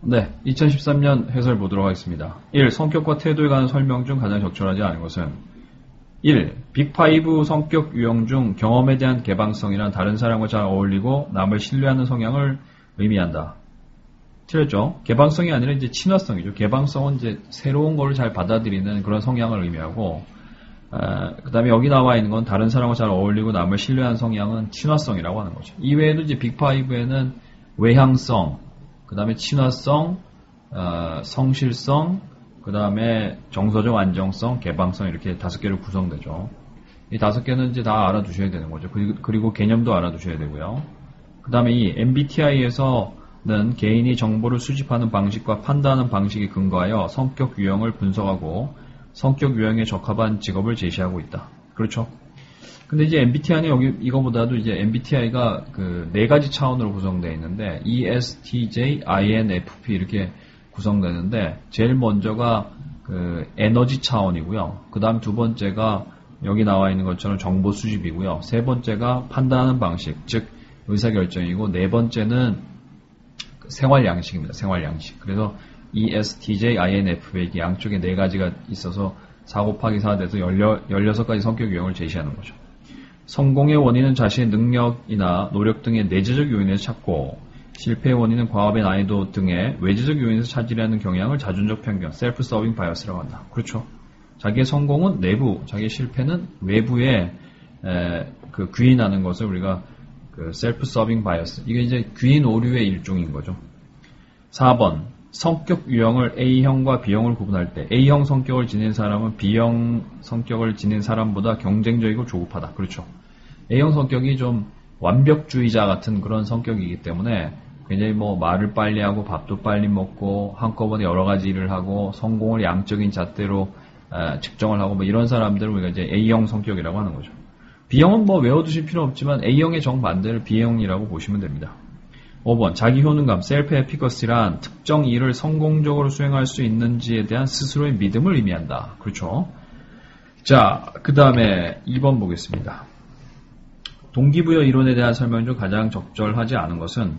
네, 2013년 해설 보도록 하겠습니다. 1. 성격과 태도에 관한 설명 중 가장 적절하지 않은 것은 1. 빅5 성격 유형 중 경험에 대한 개방성이나 다른 사람과 잘 어울리고 남을 신뢰하는 성향을 의미한다. 틀렸죠? 개방성이 아니라 이제 친화성이죠. 개방성은 이제 새로운 거를 잘 받아들이는 그런 성향을 의미하고, 그 다음에 여기 나와 있는 건 다른 사람과 잘 어울리고 남을 신뢰하는 성향은 친화성이라고 하는 거죠. 이외에도 이제 빅5에는 외향성, 그 다음에 친화성, 성실성, 그 다음에 정서적 안정성, 개방성 이렇게 5개로 구성되죠. 이 5개는 이제 다 알아두셔야 되는 거죠. 그리고 개념도 알아두셔야 되고요. 그 다음에 이 MBTI에서는 개인이 정보를 수집하는 방식과 판단하는 방식에 근거하여 성격 유형을 분석하고 성격 유형에 적합한 직업을 제시하고 있다. 그렇죠? 근데 이제 MBTI는 여기 이거보다도 이제 MBTI가 그 4가지 차원으로 구성되어 있는데 ESTJ, INFP 이렇게 구성되는데 제일 먼저가 그 에너지 차원이고요. 그 다음 두 번째가 여기 나와 있는 것처럼 정보 수집이고요. 세 번째가 판단하는 방식, 즉 의사결정이고 네 번째는 생활 양식입니다. 생활 양식. 그래서 ESTJ, INFP 이렇게 양쪽에 4가지가 있어서 4 곱하기 4 돼서 16가지 성격 유형을 제시하는 거죠. 성공의 원인은 자신의 능력이나 노력 등의 내재적 요인에서 찾고 실패의 원인은 과업의 난이도 등의 외재적 요인에서 찾으려는 경향을 자존적 편견, 셀프 서빙 바이어스라고 한다. 그렇죠. 자기의 성공은 내부, 자기의 실패는 외부에 그 귀인하는 것을 우리가 그 셀프 서빙 바이어스. 이게 이제 귀인 오류의 일종인 거죠. 4번. 성격 유형을 A형과 B형을 구분할 때 A형 성격을 지닌 사람은 B형 성격을 지닌 사람보다 경쟁적이고 조급하다. 그렇죠. A형 성격이 좀 완벽주의자 같은 그런 성격이기 때문에 굉장히 뭐 말을 빨리 하고 밥도 빨리 먹고 한꺼번에 여러 가지 일을 하고 성공을 양적인 잣대로 측정을 하고 뭐 이런 사람들을 우리가 이제 A형 성격이라고 하는 거죠. B형은 뭐 외워두실 필요 없지만 A형의 정반대를 B형이라고 보시면 됩니다. 5번. 자기 효능감, 셀프 에피커시란 특정 일을 성공적으로 수행할 수 있는지에 대한 스스로의 믿음을 의미한다. 그렇죠. 자, 그 다음에 2번 보겠습니다. 동기부여 이론에 대한 설명 중 가장 적절하지 않은 것은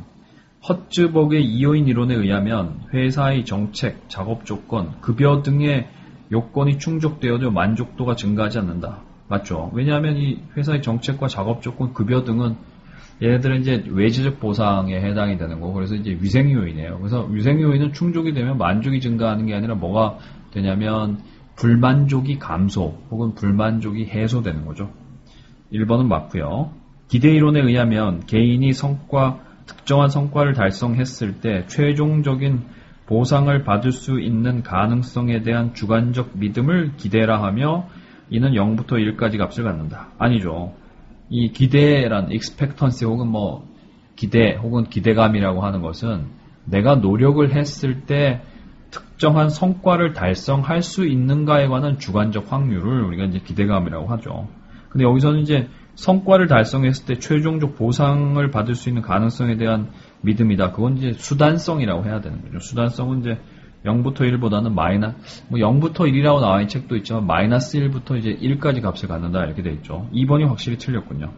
허츠버그의 이요인 이론에 의하면 회사의 정책, 작업 조건, 급여 등의 요건이 충족되어도 만족도가 증가하지 않는다. 맞죠? 왜냐하면 이 회사의 정책과 작업 조건, 급여 등은 얘네들은 이제 외재적 보상에 해당이 되는 거고, 그래서 이제 위생 요인이에요. 그래서 위생 요인은 충족이 되면 만족이 증가하는 게 아니라 뭐가 되냐면 불만족이 감소 혹은 불만족이 해소되는 거죠. 1번은 맞고요. 기대 이론에 의하면 개인이 특정한 성과를 달성했을 때 최종적인 보상을 받을 수 있는 가능성에 대한 주관적 믿음을 기대라 하며 이는 0부터 1까지 값을 갖는다. 아니죠. 이 기대란 expectancy 혹은 뭐 기대 혹은 기대감이라고 하는 것은 내가 노력을 했을 때 특정한 성과를 달성할 수 있는가에 관한 주관적 확률을 우리가 이제 기대감이라고 하죠. 근데 여기서는 이제 성과를 달성했을 때 최종적 보상을 받을 수 있는 가능성에 대한 믿음이다. 그건 이제 수단성이라고 해야 되는 거죠. 수단성은 이제 0부터 1보다는 뭐 0부터 1이라고 나와 있는 책도 있지만 마이너스 1부터 이제 1까지 값을 갖는다 이렇게 돼 있죠. 2번이 확실히 틀렸군요.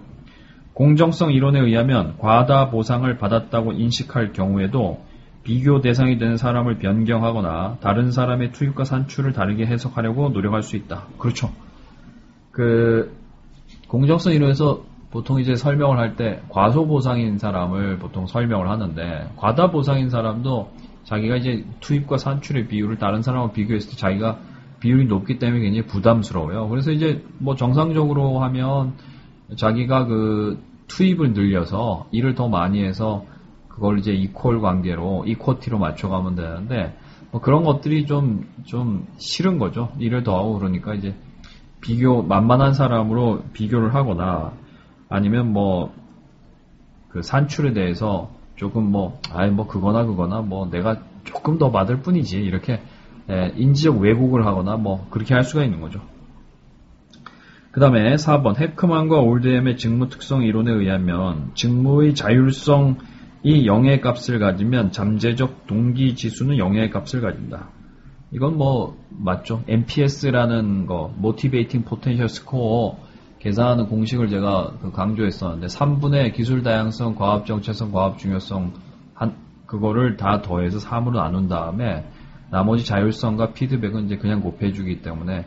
공정성 이론에 의하면 과다 보상을 받았다고 인식할 경우에도 비교 대상이 되는 사람을 변경하거나 다른 사람의 투입과 산출을 다르게 해석하려고 노력할 수 있다. 그렇죠. 공정성 이론에서 보통 이제 설명을 할 때 과소보상인 사람을 보통 설명을 하는데 과다보상인 사람도 자기가 이제 투입과 산출의 비율을 다른 사람과 비교했을 때 자기가 비율이 높기 때문에 굉장히 부담스러워요. 그래서 이제 뭐 정상적으로 하면 자기가 그 투입을 늘려서 일을 더 많이 해서 그걸 이제 이퀄 관계로, 이퀄티로 맞춰가면 되는데 뭐 그런 것들이 좀 싫은 거죠. 일을 더 하고 그러니까 이제 만만한 사람으로 비교를 하거나 아니면 뭐 그 산출에 대해서 조금 그거나 뭐 내가 조금 더 받을 뿐이지 이렇게 인지적 왜곡을 하거나 뭐 그렇게 할 수가 있는 거죠. 그 다음에 4번 헤크만과 올드햄의 직무 특성 이론에 의하면 직무의 자율성이 0의 값을 가지면 잠재적 동기 지수는 0의 값을 가진다. 이건 뭐 맞죠. MPS라는 거 Motivating Potential Score 계산하는 공식을 제가 강조했었는데 3분의 기술 다양성, 과업 정체성, 과업 중요성 그거를 다 더해서 3으로 나눈 다음에 나머지 자율성과 피드백은 이제 그냥 곱해주기 때문에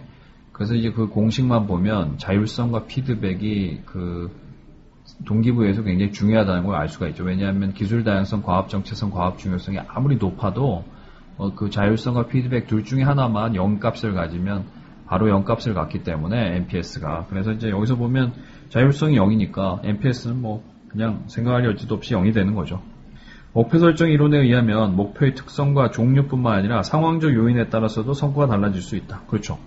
그래서 이제 그 공식만 보면 자율성과 피드백이 그 동기부여에서 굉장히 중요하다는 걸 알 수가 있죠. 왜냐하면 기술 다양성, 과학 정체성, 과학 중요성이 아무리 높아도 그 자율성과 피드백 둘 중에 하나만 0값을 가지면 바로 0값을 갖기 때문에 NPS가 그래서 이제 여기서 보면 자율성이 0이니까 NPS는 뭐 그냥 생각할 여지도 없이 0이 되는 거죠. 목표 설정 이론에 의하면 목표의 특성과 종류뿐만 아니라 상황적 요인에 따라서도 성과가 달라질 수 있다. 그렇죠.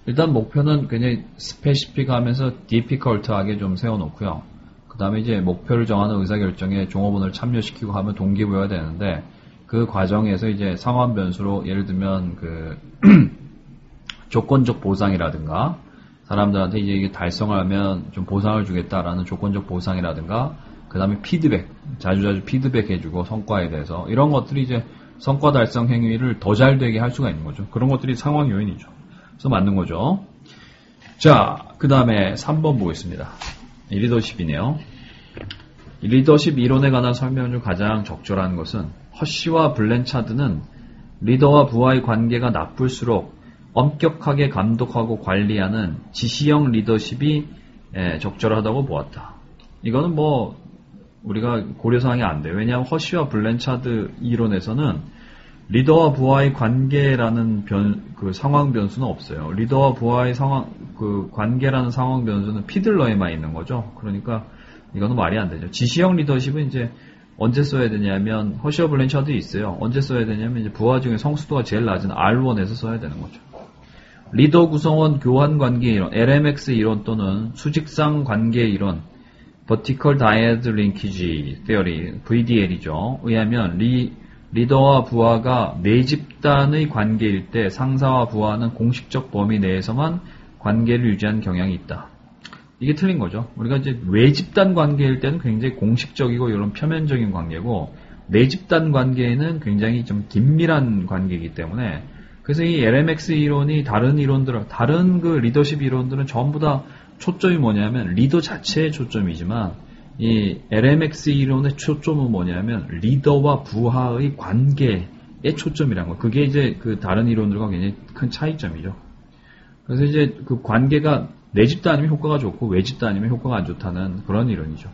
일단 목표는 굉장히 스페시픽하면서 디피컬트하게 좀 세워놓고요. 그 다음에 이제 목표를 정하는 의사결정에 종업원을 참여시키고 하면 동기부여가 되는데 그 과정에서 이제 상황 변수로 예를 들면 그 조건적 보상이라든가 사람들한테 이제 이게 달성을 하면 좀 보상을 주겠다라는 조건적 보상이라든가 그 다음에 피드백, 자주자주 피드백 해주고 성과에 대해서 이런 것들이 이제 성과 달성 행위를 더 잘 되게 할 수가 있는 거죠. 그런 것들이 상황 요인이죠. 그래서 맞는 거죠. 자, 그 다음에 3번 보겠습니다. 리더십이네요. 리더십 이론에 관한 설명 중 가장 적절한 것은 허쉬와 블랜차드는 리더와 부하의 관계가 나쁠수록 엄격하게 감독하고 관리하는 지시형 리더십이 적절하다고 보았다. 이거는 뭐 우리가 고려사항이 안 돼요. 왜냐하면 허쉬와 블랜차드 이론에서는 리더와 부하의 관계라는 그 상황 변수는 없어요. 리더와 부하의 그 관계라는 상황 변수는 피들러에만 있는 거죠. 그러니까 이거는 말이 안 되죠. 지시형 리더십은 이제 언제 써야 되냐면 허쉬와 블랜차드 있어요. 언제 써야 되냐면 이제 부하 중에 성수도가 제일 낮은 R1에서 써야 되는 거죠. 리더 구성원 교환 관계 이론, LMX 이론 또는 수직상 관계 이론, Vertical Dyad Linkage Theory, VDL이죠. 의하면 리더와 부하가 내 집단의 관계일 때 상사와 부하는 공식적 범위 내에서만 관계를 유지하는 경향이 있다. 이게 틀린 거죠. 우리가 이제 외 집단 관계일 때는 굉장히 공식적이고 이런 표면적인 관계고 내 집단 관계는 굉장히 좀 긴밀한 관계이기 때문에 그래서 이 LMX 이론이 다른 그 리더십 이론들은 전부 다 초점이 뭐냐면 리더 자체의 초점이지만 이 LMX 이론의 초점은 뭐냐면 리더와 부하의 관계에 초점이라는 거. 그게 이제 그 다른 이론들과 굉장히 큰 차이점이죠. 그래서 이제 그 관계가 내 집단 아니면 효과가 좋고 외 집단 아니면 효과가 안 좋다는 그런 이론이죠.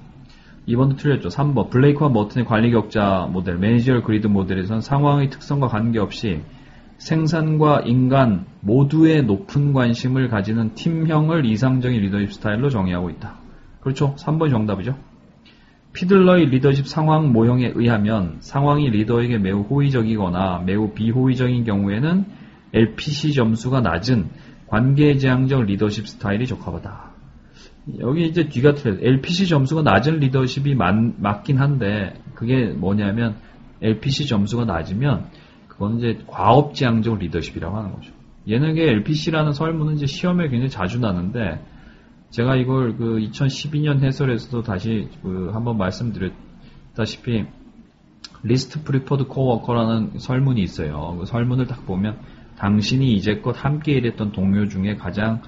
2번도 틀렸죠. 3번 블레이크와 머튼의 관리 격자 모델, 매니저럴 그리드 모델에서는 상황의 특성과 관계없이 생산과 인간 모두의 높은 관심을 가지는 팀형을 이상적인 리더십 스타일로 정의하고 있다. 그렇죠. 3번이 정답이죠. 피들러의 리더십 상황 모형에 의하면 상황이 리더에게 매우 호의적이거나 매우 비호의적인 경우에는 LPC 점수가 낮은 관계지향적 리더십 스타일이 적합하다. 여기 이제 뒤가 틀려요. LPC 점수가 낮은 리더십이 맞긴 한데 그게 뭐냐면 LPC 점수가 낮으면 그건 이제 과업지향적 리더십이라고 하는 거죠. 얘네게 LPC라는 설문은 이제 시험에 굉장히 자주 나는데 제가 이걸 그 2012년 해설에서도 다시 한번 말씀드렸다시피 리스트 프리퍼드 코워커라는 설문이 있어요. 그 설문을 딱 보면 당신이 이제껏 함께 일했던 동료 중에 가장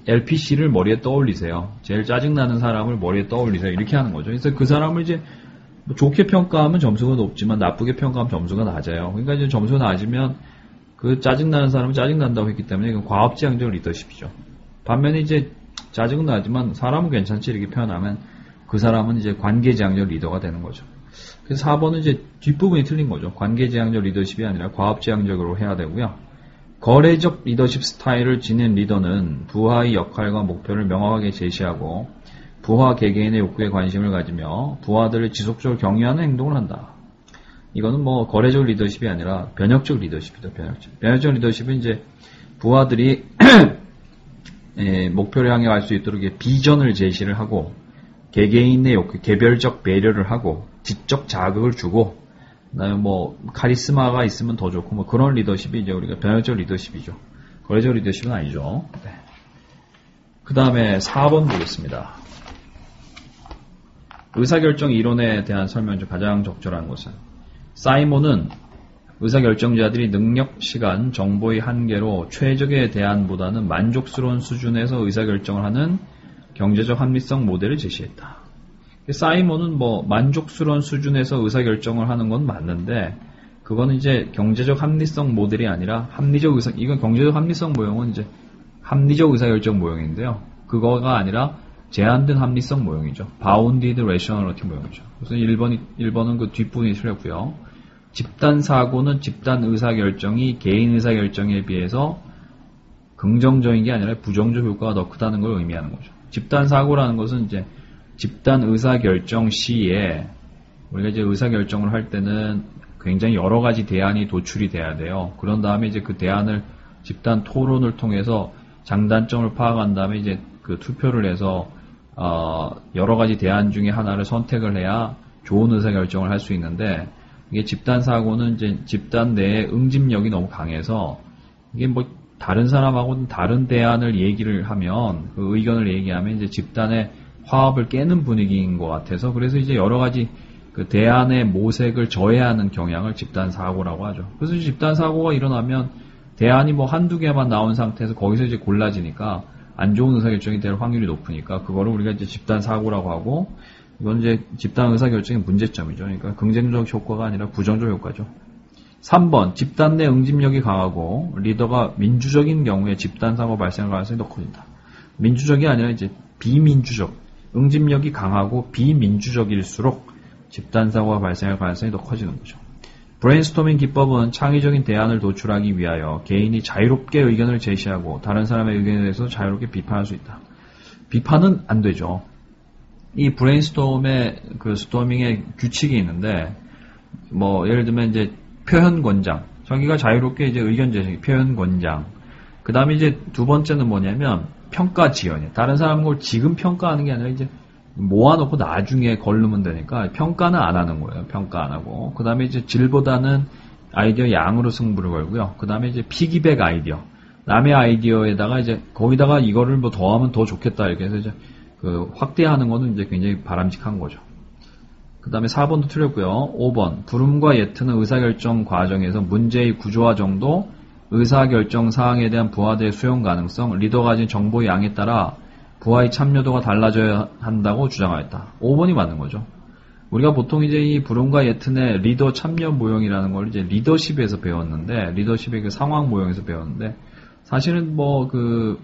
LPC를 머리에 떠올리세요. 제일 짜증나는 사람을 머리에 떠올리세요. 이렇게 하는 거죠. 그래서 그 사람을 이제 좋게 평가하면 점수가 높지만 나쁘게 평가하면 점수가 낮아요. 그러니까 이제 점수가 낮으면 그 짜증나는 사람은 짜증난다고 했기 때문에 이건 과업지향적 리더십이죠. 반면에 이제 짜증은 나지만 사람은 괜찮지 이렇게 표현하면 그 사람은 이제 관계지향적 리더가 되는 거죠. 그래서 4번은 이제 뒷부분이 틀린 거죠. 관계지향적 리더십이 아니라 과업지향적으로 해야 되고요. 거래적 리더십 스타일을 지닌 리더는 부하의 역할과 목표를 명확하게 제시하고 부하 개개인의 욕구에 관심을 가지며 부하들을 지속적으로 격려하는 행동을 한다. 이거는 뭐 거래적 리더십이 아니라 변혁적 리더십이다. 변혁적 리더십은 이제 부하들이 목표를 향해 갈 수 있도록 비전을 제시를 하고 개개인의 욕구, 개별적 배려를 하고 지적 자극을 주고 그다음에 뭐 카리스마가 있으면 더 좋고 뭐 그런 리더십이 이제 우리가 변혁적 리더십이죠. 거래적 리더십은 아니죠. 네. 그 다음에 4번 보겠습니다. 의사결정 이론에 대한 설명 중 가장 적절한 것은 사이몬은 의사결정자들이 능력, 시간, 정보의 한계로 최적의 대안보다는 만족스러운 수준에서 의사결정을 하는 경제적 합리성 모델을 제시했다. 사이먼은 뭐 만족스러운 수준에서 의사결정을 하는 건 맞는데 그거는 이제 경제적 합리성 모델이 아니라 이건 경제적 합리성 모형은 이제 합리적 의사결정 모형인데요. 그거가 아니라 제한된 합리성 모형이죠. Bounded Rationality 모형이죠. 그래서 1번은 그 뒷부분이 틀렸고요. 집단 사고는 집단 의사결정이 개인 의사결정에 비해서 긍정적인 게 아니라 부정적 효과가 더 크다는 걸 의미하는 거죠. 집단 사고라는 것은 이제 집단 의사결정 시에 우리가 이제 의사결정을 할 때는 굉장히 여러 가지 대안이 도출이 돼야 돼요. 그런 다음에 이제 그 대안을 집단 토론을 통해서 장단점을 파악한 다음에 이제 그 투표를 해서 여러 가지 대안 중에 하나를 선택을 해야 좋은 의사결정을 할 수 있는데 이게 집단 사고는 이제 집단 내에 응집력이 너무 강해서 이게 뭐 다른 사람하고는 다른 대안을 얘기를 하면 그 의견을 얘기하면 이제 집단의 화합을 깨는 분위기인 것 같아서 그래서 이제 여러 가지 그 대안의 모색을 저해하는 경향을 집단 사고라고 하죠. 그래서 집단 사고가 일어나면 대안이 뭐 한두 개만 나온 상태에서 거기서 이제 골라지니까 안 좋은 의사결정이 될 확률이 높으니까 그거를 우리가 이제 집단 사고라고 하고 이건 이제 집단 의사결정의 문제점이죠. 그러니까 긍정적 효과가 아니라 부정적 효과죠. 3번 집단 내 응집력이 강하고 리더가 민주적인 경우에 집단 사고 발생할 가능성이 더 커진다. 민주적이 아니라 이제 비민주적 응집력이 강하고 비민주적일수록 집단 사고가 발생할 가능성이 더 커지는 거죠. 브레인스토밍 기법은 창의적인 대안을 도출하기 위하여 개인이 자유롭게 의견을 제시하고 다른 사람의 의견에 대해서 자유롭게 비판할 수 있다. 비판은 안 되죠. 이 브레인스토밍의 그 스토밍의 규칙이 있는데 뭐 예를 들면 이제 표현 권장, 자기가 자유롭게 이제 의견 제시, 표현 권장. 그 다음에 이제 두 번째는 뭐냐면 평가 지연이에요. 다른 사람을 지금 평가하는 게 아니라 이제 모아놓고 나중에 걸르면 되니까 평가는 안 하는 거예요. 평가 안 하고. 그 다음에 이제 질보다는 아이디어 양으로 승부를 걸고요. 그 다음에 이제 피기백 아이디어. 남의 아이디어에다가 이제 거기다가 이거를 뭐 더하면 더 좋겠다 이렇게 해서 이제 그 확대하는 거는 이제 굉장히 바람직한 거죠. 그 다음에 4번도 틀렸고요. 5번. 불음과 예트는 의사결정 과정에서 문제의 구조화 정도, 의사결정 사항에 대한 부하들의 수용 가능성, 리더가 가진 정보의 양에 따라 부하의 참여도가 달라져야 한다고 주장하였다. 5번이 맞는 거죠. 우리가 보통 이제 이 불음과 예튼의 리더 참여 모형이라는 걸 이제 리더십에서 배웠는데, 리더십의 그 상황 모형에서 배웠는데, 사실은 뭐 그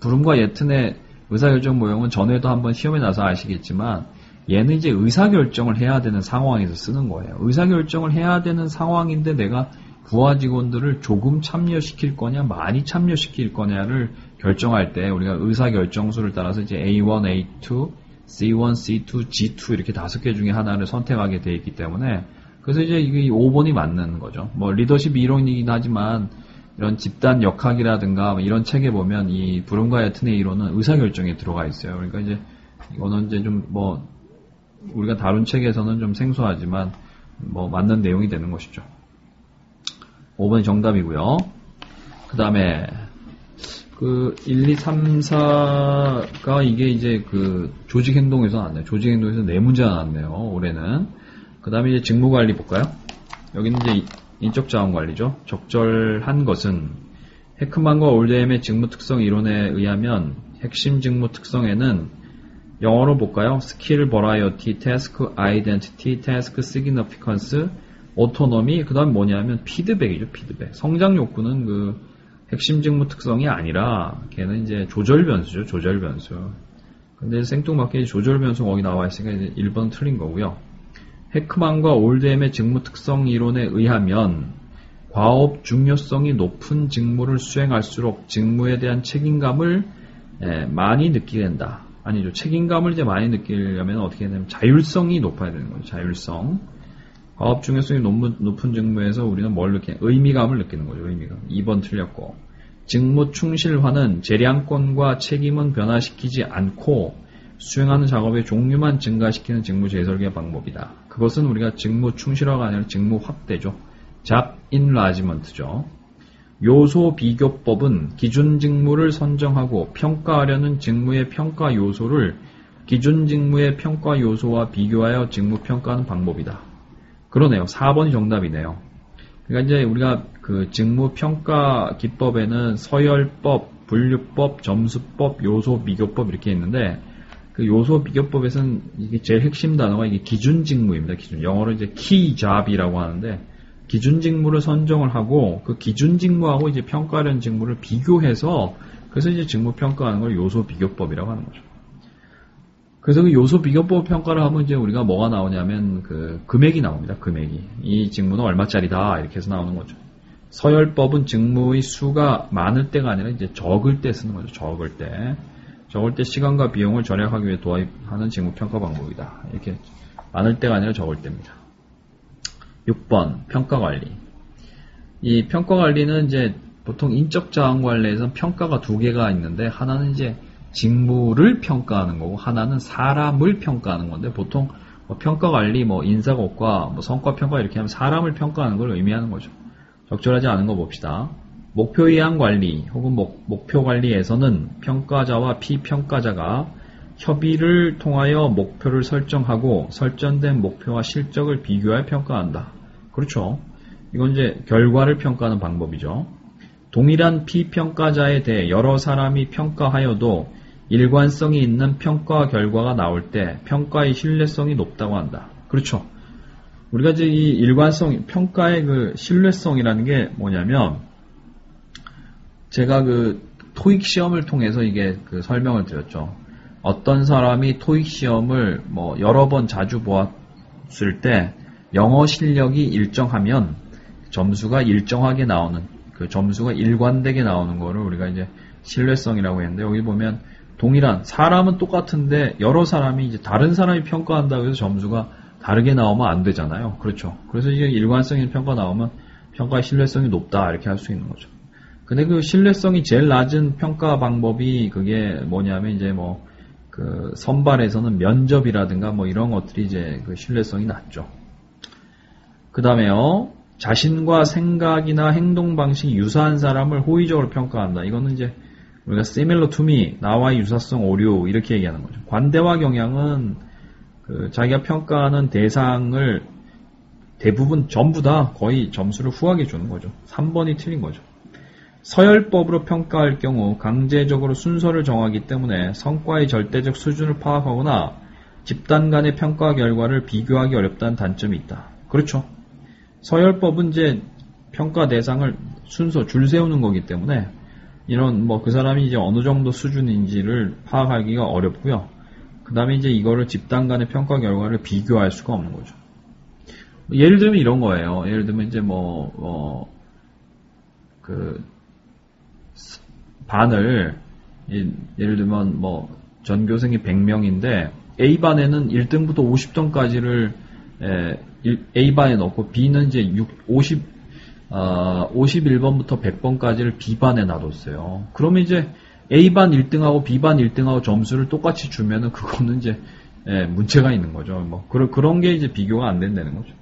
불음과 예튼의 의사결정 모형은 전에도 한번 시험에 나서 아시겠지만, 얘는 이제 의사결정을 해야 되는 상황에서 쓰는 거예요. 의사결정을 해야 되는 상황인데 내가 부하 직원들을 조금 참여시킬 거냐, 많이 참여시킬 거냐를 결정할 때 우리가 의사결정수를 따라서 이제 A1, A2, C1, C2, G2 이렇게 5개 중에 하나를 선택하게 돼 있기 때문에 그래서 이제 이게 5번이 맞는 거죠. 뭐 리더십 이론이긴 하지만 이런 집단 역학이라든가 이런 책에 보면 이 불음과 예튼의 이론은 의사결정에 들어가 있어요. 그러니까 이제 이거는 이제 좀 뭐 우리가 다룬 책에서는 좀 생소하지만 뭐 맞는 내용이 되는 것이죠. 5번이 정답이고요. 그 다음에 그 1, 2, 3, 4가 이게 이제 그 조직행동에서 나왔네요. 조직행동에서 4문제가 나왔네요. 올해는. 그 다음에 이제 직무관리 볼까요? 여기는 이제 인적자원관리죠. 적절한 것은 헤크만과 올드햄의 직무특성 이론에 의하면 핵심 직무 특성에는 영어로 볼까요? 스킬 버라이어티, 태스크 아이덴티티, 태스크 시그니피컨스, 오토노미, 그 다음 뭐냐면 피드백이죠. 피드백. 성장 욕구는 그 핵심 직무 특성이 아니라 걔는 이제 조절 변수죠. 조절 변수. 근데 생뚱맞게 조절 변수 거기 나와 있으니까 이제 1번 틀린 거고요. 헤크만과 올드햄의 직무 특성 이론에 의하면 과업 중요성이 높은 직무를 수행할수록 직무에 대한 책임감을 많이 느끼게 된다. 아니죠. 책임감을 이제 많이 느끼려면 어떻게 되냐면 자율성이 높아야 되는 거죠. 자율성. 과업 중요성이 높은 직무에서 우리는 뭘 느끼냐? 의미감을 느끼는 거죠. 의미감. 2번 틀렸고. 직무 충실화는 재량권과 책임은 변화시키지 않고 수행하는 작업의 종류만 증가시키는 직무 재설계 방법이다. 그것은 우리가 직무 충실화가 아니라 직무 확대죠. 잡 인라지먼트죠. 요소 비교법은 기준 직무를 선정하고 평가하려는 직무의 평가 요소를 기준 직무의 평가 요소와 비교하여 직무 평가하는 방법이다. 그러네요. 4번이 정답이네요. 그러니까 이제 우리가 그 직무 평가 기법에는 서열법, 분류법, 점수법, 요소 비교법 이렇게 있는데 그 요소 비교법에서는 이게 제일 핵심 단어가 이게 기준 직무입니다. 영어로 이제 key job이라고 하는데, 기준 직무를 선정을 하고 그 기준 직무하고 이제 평가하려는 직무를 비교해서 그래서 이제 직무 평가하는 걸 요소 비교법이라고 하는 거죠. 그래서 그 요소 비교법 평가를 하면 이제 우리가 뭐가 나오냐면 그 금액이 나옵니다. 금액이. 이 직무는 얼마짜리다 이렇게 해서 나오는 거죠. 서열법은 직무의 수가 많을 때가 아니라 이제 적을 때 쓰는 거죠. 적을 때 시간과 비용을 절약하기 위해 도입하는 직무 평가 방법이다. 이렇게 많을 때가 아니라 적을 때입니다. 6번 평가 관리. 이 평가 관리는 이제 보통 인적 자원 관리에서 평가가 두 개가 있는데 하나는 이제 직무를 평가하는 거고 하나는 사람을 평가하는 건데 보통 뭐 평가 관리, 뭐 인사고과, 뭐 성과 평가 이렇게 하면 사람을 평가하는 걸 의미하는 거죠. 적절하지 않은 거 봅시다. 목표 이행 관리 혹은 목표 관리에서는 평가자와 피평가자가 협의를 통하여 목표를 설정하고 설정된 목표와 실적을 비교하여 평가한다. 그렇죠. 이건 이제 결과를 평가하는 방법이죠. 동일한 피평가자에 대해 여러 사람이 평가하여도 일관성이 있는 평가 결과가 나올 때 평가의 신뢰성이 높다고 한다. 그렇죠. 우리가 이제 이 일관성, 평가의 그 신뢰성이라는 게 뭐냐면 제가 그 토익 시험을 통해서 이게 그 설명을 드렸죠. 어떤 사람이 토익 시험을 뭐 여러 번 자주 보았을 때 영어 실력이 일정하면 점수가 일정하게 나오는 그 점수가 일관되게 나오는 거를 우리가 이제 신뢰성이라고 했는데 여기 보면 동일한 사람은 똑같은데 여러 사람이 이제 다른 사람이 평가한다고 해서 점수가 다르게 나오면 안 되잖아요. 그렇죠. 그래서 이게 일관성 있는 평가 나오면 평가의 신뢰성이 높다 이렇게 할 수 있는 거죠. 근데 그 신뢰성이 제일 낮은 평가 방법이 그게 뭐냐면 이제 뭐 그 선발에서는 면접이라든가 뭐 이런 것들이 이제 그 신뢰성이 낮죠. 그 다음에요. 자신과 생각이나 행동 방식이 유사한 사람을 호의적으로 평가한다. 이거는 이제 우리가 similar to me, 나와 유사성 오류 이렇게 얘기하는 거죠. 관대와 경향은 그 자기가 평가하는 대상을 대부분 전부 다 거의 점수를 후하게 주는 거죠. 3번이 틀린 거죠. 서열법으로 평가할 경우 강제적으로 순서를 정하기 때문에 성과의 절대적 수준을 파악하거나 집단 간의 평가 결과를 비교하기 어렵다는 단점이 있다. 그렇죠. 서열법은 이제 평가 대상을 순서 줄 세우는 거기 때문에 이런 뭐 그 사람이 이제 어느 정도 수준인지를 파악하기가 어렵고요. 그 다음에 이제 이거를 집단 간의 평가 결과를 비교할 수가 없는 거죠. 예를 들면 이런 거예요. 예를 들면 이제 반을 예를 들면 뭐 전교생이 100명인데 A반에는 1등부터 50등까지를 A반에 넣고 B는 이제 51번부터 100번까지를 B반에 놔뒀어요. 그러면 이제 A반 1등하고 B반 1등하고 점수를 똑같이 주면은 그거는 이제 문제가 있는 거죠. 뭐 그런 게 이제 비교가 안 된다는 거죠.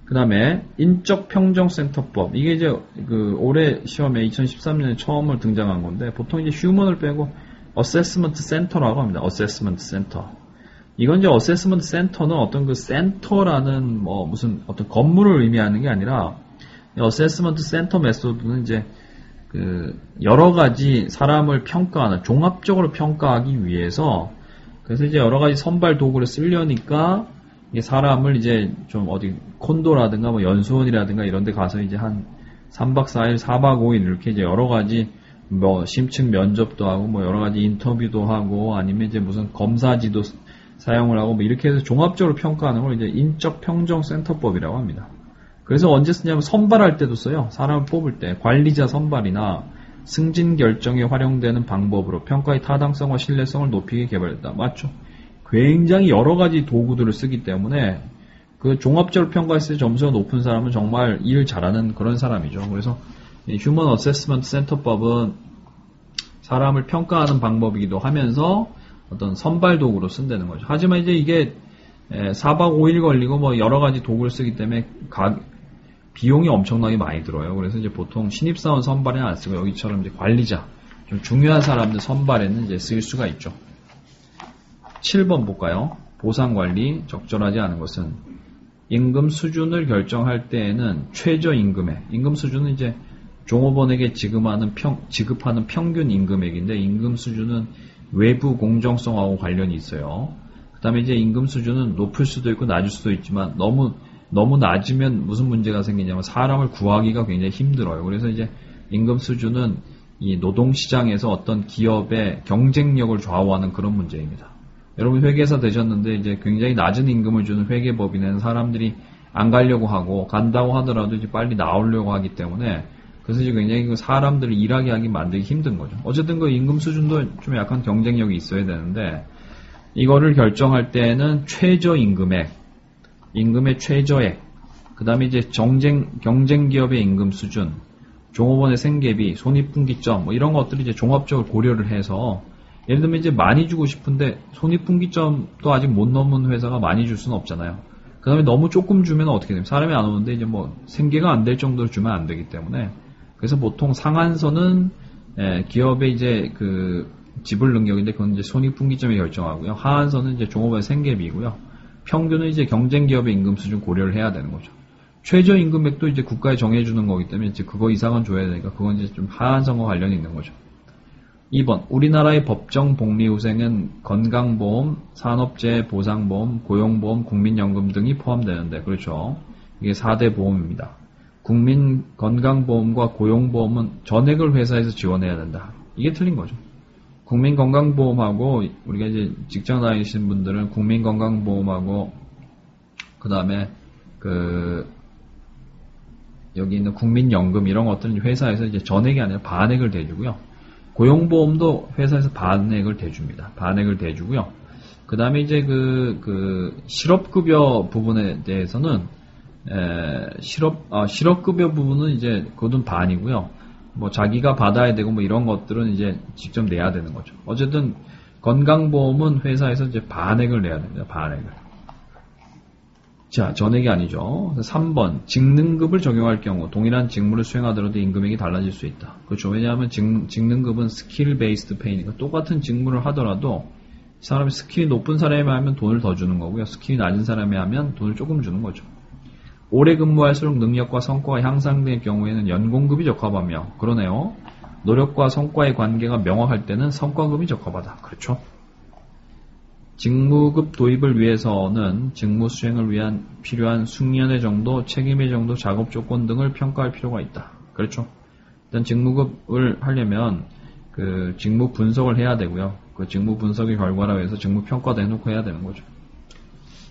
그 다음에 인적 평정센터법. 이게 이제 그 올해 시험에 2013년에 처음으로 등장한 건데 보통 이제 휴먼을 빼고 어세스먼트 센터라고 합니다. 어세스먼트 센터. 이건 이제 어세스먼트 센터는 어떤 그 센터라는 뭐 무슨 어떤 건물을 의미하는 게 아니라 어세스먼트 센터 메소드는 이제 그 여러 가지 사람을 평가하는 종합적으로 평가하기 위해서 그래서 이제 여러 가지 선발 도구를 쓰려니까 이게 사람을 이제 좀 어디 콘도라든가 뭐 연수원이라든가 이런 데 가서 이제 한 3박 4일, 4박 5일 이렇게 이제 여러 가지 뭐 심층 면접도 하고 뭐 여러 가지 인터뷰도 하고 아니면 이제 무슨 검사지도 사용을 하고 뭐 이렇게 해서 종합적으로 평가하는 걸 이제 인적 평정 센터법이라고 합니다. 그래서 언제 쓰냐면 선발할 때도 써요. 사람을 뽑을 때 관리자 선발이나 승진 결정에 활용되는 방법으로 평가의 타당성과 신뢰성을 높이게 개발했다. 맞죠? 굉장히 여러 가지 도구들을 쓰기 때문에 그 종합적으로 평가했을 때 점수가 높은 사람은 정말 일 잘하는 그런 사람이죠. 그래서 이 휴먼 어세스먼트 센터법은 사람을 평가하는 방법이기도 하면서 어떤 선발 도구로 쓴다는 거죠. 하지만 이제 이게 4박 5일 걸리고 뭐 여러 가지 도구를 쓰기 때문에 비용이 엄청나게 많이 들어요. 그래서 이제 보통 신입사원 선발에 안 쓰고 여기처럼 이제 관리자, 좀 중요한 사람들 선발에는 이제 쓸 수가 있죠. 7번 볼까요? 보상관리, 적절하지 않은 것은 임금 수준을 결정할 때에는 최저임금액, 임금 수준은 이제 종업원에게 지급하는 평균 임금액인데 임금 수준은 외부 공정성하고 관련이 있어요. 그 다음에 이제 임금 수준은 높을 수도 있고 낮을 수도 있지만 너무 낮으면 무슨 문제가 생기냐면 사람을 구하기가 굉장히 힘들어요. 그래서 이제 임금 수준은 이 노동시장에서 어떤 기업의 경쟁력을 좌우하는 그런 문제입니다. 여러분 회계사 되셨는데 이제 굉장히 낮은 임금을 주는 회계법인에는 사람들이 안 가려고 하고 간다고 하더라도 이제 빨리 나오려고 하기 때문에 그래서 이제 굉장히 그 사람들을 일하게 하기 만들기 힘든 거죠. 어쨌든 그 임금 수준도 좀 약간 경쟁력이 있어야 되는데 이거를 결정할 때는 최저 임금액, 임금의 최저액, 그 다음에 이제 경쟁 기업의 임금 수준, 종업원의 생계비, 손익분기점 뭐 이런 것들을 이제 종합적으로 고려를 해서 예를 들면 이제 많이 주고 싶은데 손익분기점도 아직 못 넘은 회사가 많이 줄 수는 없잖아요. 그 다음에 너무 조금 주면 어떻게 됩니까? 사람이 안 오는데 이제 뭐 생계가 안 될 정도로 주면 안 되기 때문에 그래서 보통 상한선은 기업의 이제 그 지불 능력인데 그건 이제 손익분기점이 결정하고요. 하한선은 이제 종업원의 생계비이고요. 평균은 이제 경쟁 기업의 임금 수준 고려를 해야 되는 거죠. 최저 임금액도 이제 국가에 정해주는 거기 때문에 이제 그거 이상은 줘야 되니까 그건 이제 좀 하한선과 관련이 있는 거죠. 2번, 우리나라의 법정 복리후생은 건강보험, 산업재해 보상보험, 고용보험, 국민연금 등이 포함되는데, 그렇죠. 이게 4대 보험입니다. 국민건강보험과 고용보험은 전액을 회사에서 지원해야 된다. 이게 틀린 거죠. 국민건강보험하고, 우리가 이제 직장 다니시는 분들은 국민건강보험하고, 그 다음에, 여기 있는 국민연금 이런 것들은 회사에서 이제 전액이 아니라 반액을 대주고요. 고용보험도 회사에서 반액을 대줍니다. 반액을 대주고요. 그 다음에 이제 실업급여 부분에 대해서는, 실업급여 부분은 이제 그것은 반이고요. 뭐 자기가 받아야 되고 뭐 이런 것들은 이제 직접 내야 되는 거죠. 어쨌든 건강보험은 회사에서 이제 반액을 내야 됩니다. 반액을. 자, 전액이 아니죠. 3번, 직능급을 적용할 경우 동일한 직무를 수행하더라도 임금액이 달라질 수 있다. 그렇죠. 왜냐하면 직능급은 스킬 베이스드 페이니까 똑같은 직무를 하더라도 사람이 스킬이 높은 사람이 하면 돈을 더 주는 거고요. 스킬이 낮은 사람이 하면 돈을 조금 주는 거죠. 오래 근무할수록 능력과 성과가 향상될 경우에는 연공급이 적합하며, 그러네요. 노력과 성과의 관계가 명확할 때는 성과급이 적합하다. 그렇죠. 직무급 도입을 위해서는 직무 수행을 위한 필요한 숙련의 정도, 책임의 정도, 작업 조건 등을 평가할 필요가 있다. 그렇죠. 일단 직무급을 하려면 그 직무 분석을 해야 되고요. 그 직무 분석의 결과로 해서 직무 평가도 해놓고 해야 되는 거죠.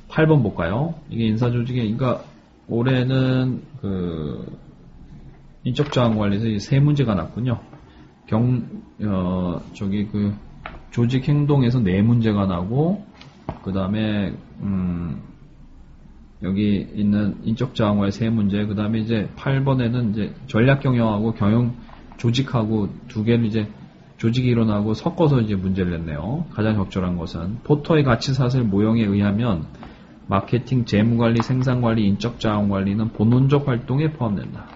8번 볼까요? 이게 인사조직에, 그러니까 올해는 그 인적자원관리에서 세 문제가 났군요. 조직 행동에서 4문제가 나고, 그 다음에, 여기 있는 인적 자원과의 3문제, 그 다음에 이제 8번에는 이제 전략 경영하고 경영 조직하고 두 개를 이제 조직이 일어나고 섞어서 이제 문제를 냈네요. 가장 적절한 것은 포터의 가치사슬 모형에 의하면 마케팅, 재무관리, 생산관리, 인적 자원관리는 본원적 활동에 포함된다.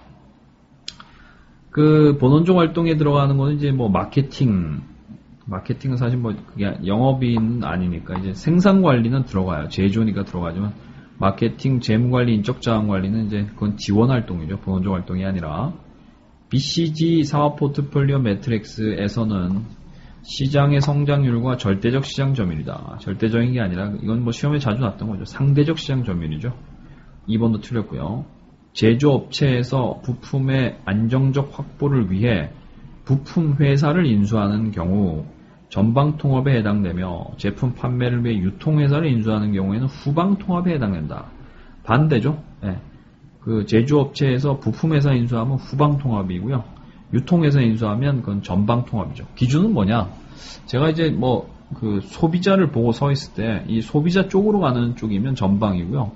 그 본원적 활동에 들어가는 거는 이제 뭐 마케팅은 사실 뭐 그게 영업인은 아니니까 이제 생산관리는 들어가요. 제조니까 들어가지만 마케팅, 재무관리, 인적자원관리는 이제 그건 지원활동이죠. 본원적 활동이 아니라. BCG 사업 포트폴리오 매트릭스에서는 시장의 성장률과 절대적 시장 점유율이다. 절대적인 게 아니라 이건 뭐 시험에 자주 났던 거죠. 상대적 시장 점유율이죠. 2번도 틀렸고요. 제조업체에서 부품의 안정적 확보를 위해 부품 회사를 인수하는 경우 전방 통합에 해당되며 제품 판매를 위해 유통회사를 인수하는 경우에는 후방 통합에 해당된다. 반대죠. 네. 그 제조업체에서 부품회사 인수하면 후방 통합이고요. 유통회사 인수하면 그건 전방 통합이죠. 기준은 뭐냐? 제가 이제 뭐 그 소비자를 보고 서 있을 때 이 소비자 쪽으로 가는 쪽이면 전방이고요.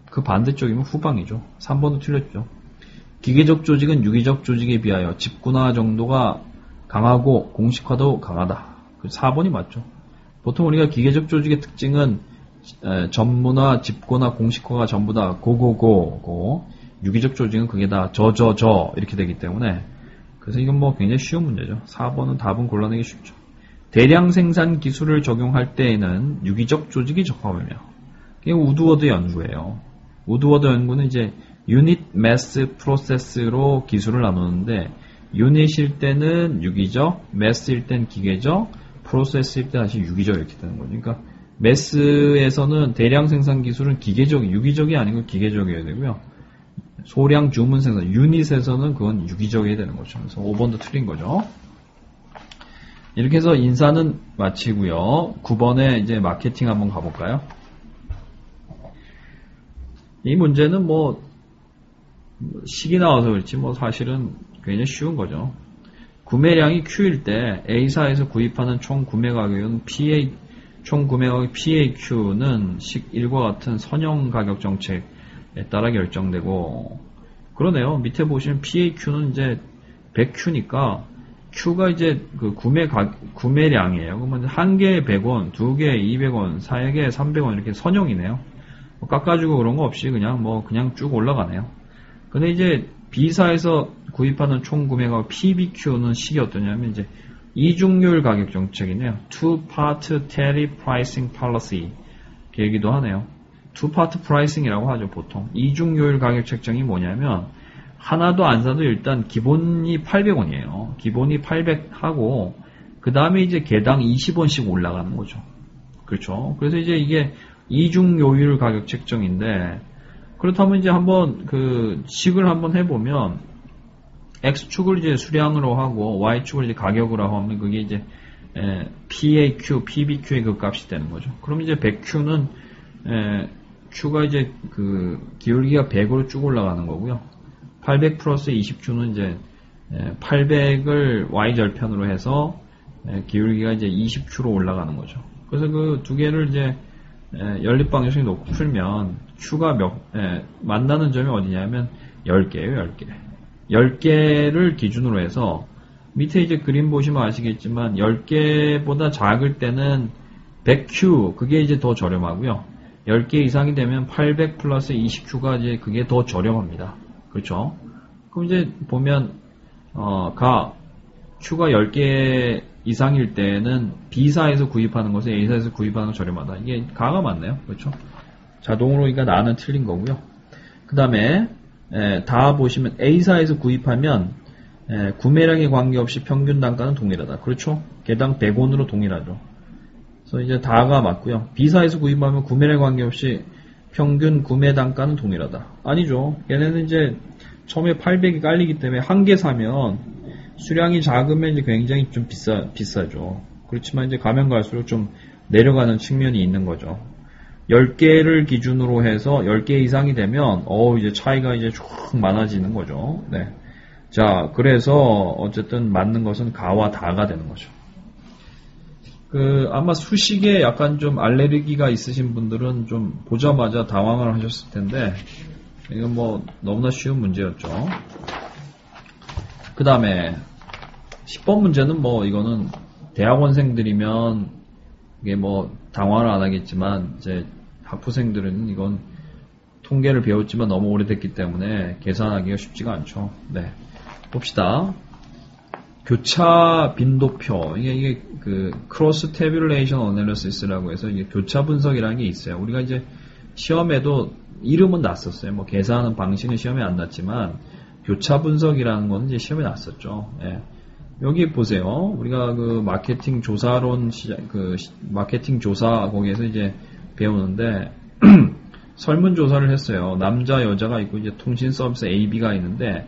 그 반대쪽이면 후방이죠. 3번도 틀렸죠. 기계적 조직은 유기적 조직에 비하여 집구나 정도가 강하고 공식화도 강하다. 4번이 맞죠. 보통 우리가 기계적 조직의 특징은 전문화, 집고나 공식화가 전부 다 고고고고, 유기적 조직은 그게 다 저 이렇게 되기 때문에, 그래서 이건 뭐 굉장히 쉬운 문제죠. 4번은 답은 골라내기 쉽죠. 대량 생산 기술을 적용할 때에는 유기적 조직이 적합하며, 이게 우드워드 연구예요. 우드워드 연구는 이제 유닛, 매스, 프로세스로 기술을 나누는데, 유닛일 때는 유기적, 매스일 땐 기계적, 프로세스일 때 다시 유기적 이렇게 되는 거죠. 그러니까 매스에서는 대량 생산 기술은 유기적이 아니고 기계적이어야 되고요. 소량 주문 생산, 유닛에서는 그건 유기적이어야 되는 거죠. 그래서 5번도 틀린 거죠. 이렇게 해서 인사는 마치고요. 9번에 이제 마케팅 한번 가볼까요? 이 문제는 뭐 식이 나와서 그렇지 뭐 사실은 굉장히 쉬운 거죠. 구매량이 Q일 때 A사에서 구입하는 총 구매 가격은 총 구매 가격 PAQ는 식 1과 같은 선형 가격 정책에 따라 결정되고, 그러네요. 밑에 보시면 PAQ는 이제 100Q니까 Q가 이제 그 구매량이에요. 그러면 한 개에 100원, 두 개에 200원, 4개에 300원 이렇게 선형이네요. 뭐 깎아주고 그런 거 없이 그냥 쭉 올라가네요. 근데 이제 B사에서 구입하는 총 구매가격 PBQ는 식이 어떠냐면 이제 이중률 가격 정책이네요. Two-part tariff pricing policy 이렇게 얘기도 하네요. Two-part pricing이라고 하죠, 보통. 이중률 가격 책정이 뭐냐면 하나도 안 사도 일단 기본이 800원이에요. 기본이 800하고 그 다음에 이제 개당 20원씩 올라가는 거죠. 그렇죠. 그래서 이제 이게 이중요율 가격 책정인데, 그렇다면 이제 한번 그 식을 한번 해보면 X축을 이제 수량으로 하고 Y축을 이제 가격으로 하면 그게 이제 PAQ, PBQ의 그 값이 되는 거죠. 그럼 이제 100Q는 Q가 이제 그 기울기가 100으로 쭉 올라가는 거고요. 800 플러스 20Q는 이제 800을 Y절편으로 해서 기울기가 이제 20Q로 올라가는 거죠. 그래서 그 두 개를 이제 연립방정식 놓고 풀면 Q가 만나는 점이 어디냐면 10개예요, 10개. 10개를 기준으로 해서 밑에 이제 그림 보시면 아시겠지만 10개보다 작을 때는 100Q, 그게 이제 더 저렴하고요. 10개 이상이 되면 800 플러스 20Q가 이제 그게 더 저렴합니다. 그렇죠? 그럼 이제 보면 Q가 10개 이상일 때는 B사에서 구입하는 것에 A사에서 구입하는 건 저렴하다. 이게 가가 맞네요. 그렇죠? 자동으로 그러니까 나는 틀린 거고요. 그 다음에 다 보시면 A사에서 구입하면 구매량에 관계없이 평균 단가는 동일하다. 그렇죠? 개당 100원으로 동일하죠. 그래서 이제 다가 맞고요. B사에서 구입하면 구매량에 관계없이 평균 구매 단가는 동일하다. 아니죠. 얘네는 이제 처음에 800이 깔리기 때문에 한 개 사면 수량이 작으면 이제 굉장히 좀 비싸죠. 그렇지만 이제 가면 갈수록 좀 내려가는 측면이 있는 거죠. 10개를 기준으로 해서 10개 이상이 되면 이제 차이가 이제 쭉 많아지는 거죠. 네. 자, 그래서 어쨌든 맞는 것은 가와 다가 되는 거죠. 아마 수식에 약간 좀 알레르기가 있으신 분들은 좀 보자마자 당황을 하셨을 텐데, 이건 뭐 너무나 쉬운 문제였죠. 그 다음에 10번 문제는 뭐 이거는 대학원생들이면 이게 뭐 당황을 안 하겠지만 이제 학부생들은 이건 통계를 배웠지만 너무 오래됐기 때문에 계산하기가 쉽지가 않죠. 네. 봅시다. 교차 빈도표. 이게 그 크로스 태뷸레이션 어널리시스라고 해서 이게 교차 분석이라는 게 있어요. 우리가 이제 시험에도 이름은 났었어요. 뭐 계산하는 방식은 시험에 안 났지만 교차 분석이라는 건 이제 시험에 났었죠. 예. 여기 보세요. 우리가 그 마케팅 조사론 마케팅 조사 거기에서 이제 배우는데 설문조사를 했어요. 남자, 여자가 있고 이제 통신 서비스 A, B가 있는데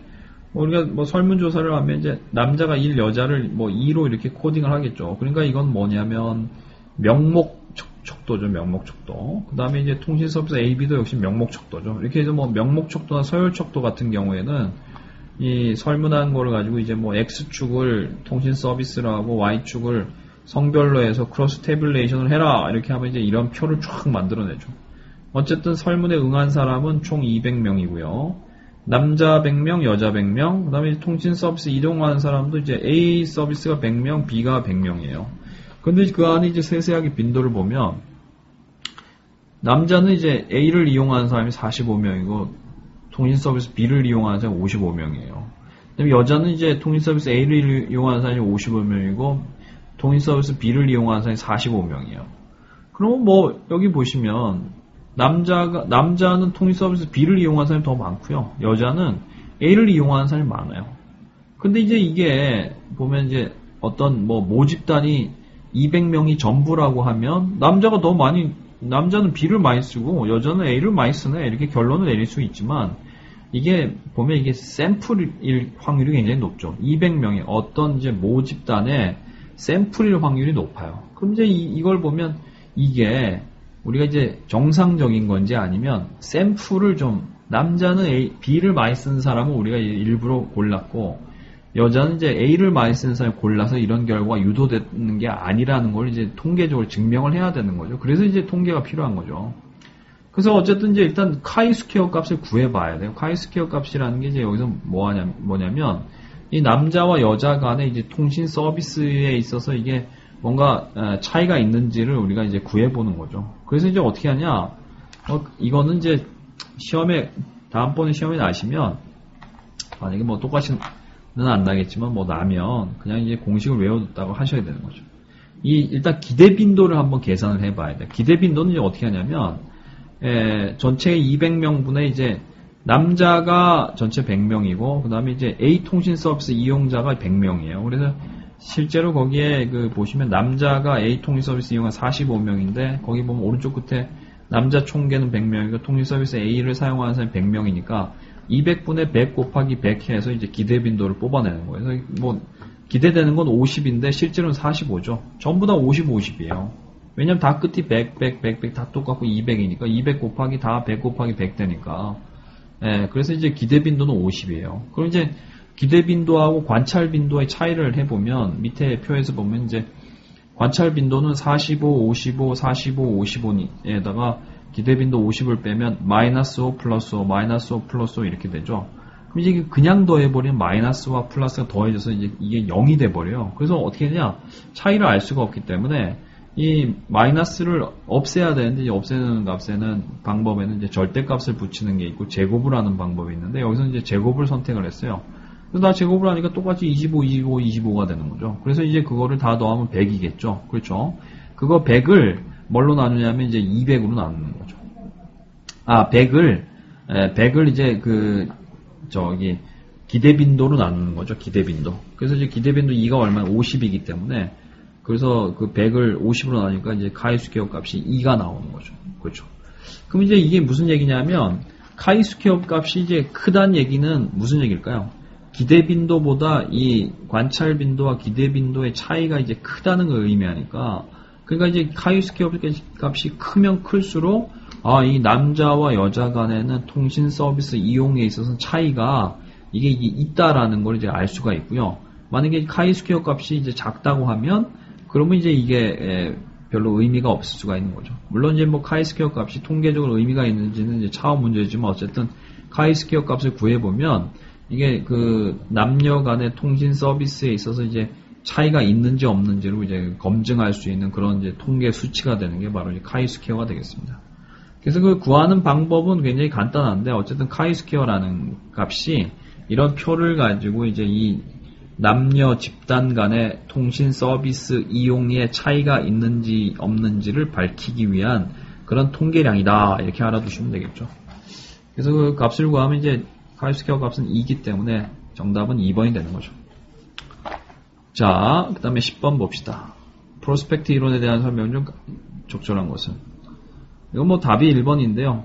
우리가 뭐 설문조사를 하면 이제 남자가 1, 여자를 뭐 2로 이렇게 코딩을 하겠죠. 그러니까 이건 뭐냐면 명목척도죠. 명목척도. 그 다음에 이제 통신 서비스 A, B도 역시 명목척도죠. 이렇게 해서 뭐 명목척도나 서열척도 같은 경우에는 이 설문한 거를 가지고 이제 뭐 X축을 통신 서비스로 하고 Y축을 성별로 해서 크로스 태뷸레이션을 해라. 이렇게 하면 이제 이런 표를 쫙 만들어내죠. 어쨌든 설문에 응한 사람은 총 200명이고요. 남자 100명, 여자 100명, 그 다음에 통신 서비스 이동하는 사람도 이제 A 서비스가 100명, B가 100명이에요. 근데 그 안에 이제 세세하게 빈도를 보면, 남자는 이제 A를 이용하는 사람이 45명이고, 통신 서비스 B를 이용하는 사람이 55명이에요. 그다음에 여자는 이제 통신 서비스 A를 이용하는 사람이 55명이고, 통신 서비스 B를 이용하는 사람이 45명이에요. 그러면 뭐, 여기 보시면, 남자는 통신 서비스 B를 이용하는 사람이 더 많고요. 여자는 A를 이용하는 사람이 많아요. 근데 이제 이게 보면 이제 어떤 뭐 모집단이 200명이 전부라고 하면 남자는 B를 많이 쓰고 여자는 A를 많이 쓰네 이렇게 결론을 내릴 수 있지만 이게 보면 이게 샘플일 확률이 굉장히 높죠. 200명이 어떤 이제 모집단의 샘플일 확률이 높아요. 그럼 이제 이걸 보면 이게 우리가 이제 정상적인 건지 아니면 샘플을 좀 남자는 B를 많이 쓰는 사람은 우리가 일부러 골랐고 여자는 이제 A를 많이 쓰는 사람을 골라서 이런 결과가 유도되는 게 아니라는 걸 이제 통계적으로 증명을 해야 되는 거죠. 그래서 이제 통계가 필요한 거죠. 그래서 어쨌든 이제 일단 카이-스퀘어 값을 구해봐야 돼요. 카이-스퀘어 값이라는 게 이제 여기서 뭐냐면 이 남자와 여자 간의 이제 통신 서비스에 있어서 이게 뭔가 차이가 있는지를 우리가 이제 구해보는 거죠. 그래서 이제 어떻게 하냐? 이거는 이제 다음번에 시험에 나시면 만약에 뭐 똑같이는 안 나겠지만 뭐 나면 그냥 이제 공식을 외워뒀다고 하셔야 되는 거죠. 일단 기대 빈도를 한번 계산을 해봐야 돼. 기대 빈도는 이제 어떻게 하냐면 전체 200명분의 이제 남자가 전체 100명이고 그 다음에 이제 A 통신 서비스 이용자가 100명이에요. 그래서 실제로 거기에 보시면 남자가 A 통신 서비스 이용자 45명인데 거기 보면 오른쪽 끝에 남자 총계는 100명이고 통신 서비스 A를 사용하는 사람이 100명이니까 200분의 100 곱하기 100 해서 이제 기대 빈도를 뽑아내는 거예요. 그래서 뭐 기대되는 건 50인데 실제로는 45죠. 전부 다 50, 50이에요. 왜냐면 다 끝이 100, 100, 100, 100 다 똑같고 200이니까 200 곱하기 다 100 곱하기 100 되니까 그래서 이제 기대 빈도는 50이에요. 그럼 이제 기대 빈도하고 관찰 빈도의 차이를 해보면 밑에 표에서 보면 이제 관찰 빈도는 45, 55, 45, 55에다가 기대 빈도 50을 빼면 마이너스 5 플러스 5, 마이너스 5 플러스 5 이렇게 되죠. 그럼 이제 그냥 더해버리면 마이너스와 플러스가 더해져서 이제 이게 0이 돼버려요. 그래서 어떻게 하냐? 차이를 알 수가 없기 때문에 이 마이너스를 없애야 되는데 이제 없애는 값에는 방법에는 이제 절대값을 붙이는 게 있고 제곱을 하는 방법이 있는데 여기서 이제 제곱을 선택을 했어요. 그래서 다 제곱을 하니까 똑같이 25, 25, 25가 되는 거죠. 그래서 이제 그거를 다 더하면 100이겠죠. 그렇죠? 그거 100을 뭘로 나누냐면 이제 200으로 나누는 거죠. 100을 이제 기대 빈도로 나누는 거죠. 기대 빈도. 그래서 이제 기대 빈도 2가 얼마나 50이기 때문에 그래서 그 100을 50으로 나누니까 이제 카이-스퀘어 값이 2가 나오는 거죠. 그렇죠. 그럼 이제 이게 무슨 얘기냐면 카이-스퀘어 값이 이제 크다는 얘기는 무슨 얘기일까요? 기대 빈도보다 이 관찰 빈도와 기대 빈도의 차이가 이제 크다는 걸 의미하니까 그러니까 이제 카이-스퀘어 값이 크면 클수록 이 남자와 여자 간에는 통신 서비스 이용에 있어서 차이가 이게 있다라는 걸 이제 알 수가 있고요. 만약에 카이-스퀘어 값이 이제 작다고 하면 그러면 이제 이게 별로 의미가 없을 수가 있는 거죠. 물론 이제 뭐 카이-스퀘어 값이 통계적으로 의미가 있는지는 이제 차후 문제지만 어쨌든 카이-스퀘어 값을 구해보면 이게 남녀 간의 통신 서비스에 있어서 이제 차이가 있는지 없는지로 이제 검증할 수 있는 그런 이제 통계 수치가 되는 게 바로 이제 카이-스퀘어가 되겠습니다. 그래서 구하는 방법은 굉장히 간단한데 어쨌든 카이-스퀘어라는 값이 이런 표를 가지고 이제 이 남녀 집단 간의 통신 서비스 이용의 차이가 있는지 없는지를 밝히기 위한 그런 통계량이다 이렇게 알아두시면 되겠죠. 그래서 그 값을 구하면 이제 카이-스퀘어 값은 2이기 때문에 정답은 2번이 되는 거죠. 자, 그 다음에 10번 봅시다. 프로스펙트 이론에 대한 설명 중 적절한 것은 이건 뭐 답이 1번인데요.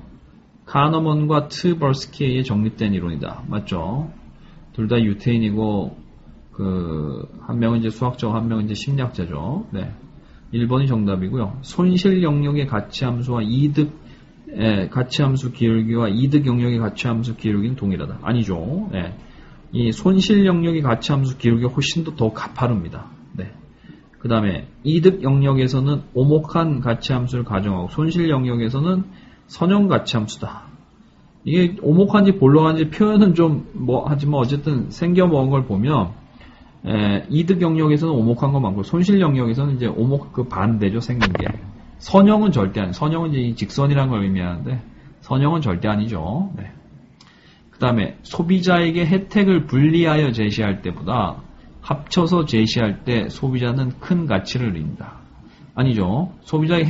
카너먼과 트버스키에 정립된 이론이다. 맞죠? 둘 다 유태인이고 한 명은 이제 수학자고 한 명은 이제 심리학자죠. 네. 1번이 정답이고요. 손실 영역의 가치함수와 가치함수 기울기와 이득 영역의 가치함수 기울기는 동일하다. 아니죠. 네. 이 손실 영역의 가치함수 기울기가 훨씬 더 가파릅니다. 네. 그 다음에 이득 영역에서는 오목한 가치함수를 가정하고 손실 영역에서는 선형 가치함수다. 이게 오목한지 볼록한지 표현은 좀 하지만 어쨌든 생겨먹은 걸 보면 이득 영역에서는 오목한 거 많고 손실 영역에서는 이제 반대죠. 생긴 게. 선형은 절대 아니에요. 선형은 이제 직선이라는 걸 의미하는데 선형은 절대 아니죠. 네. 그 다음에 소비자에게 혜택을 분리하여 제시할 때보다 합쳐서 제시할 때 소비자는 큰 가치를 누린다. 아니죠. 소비자의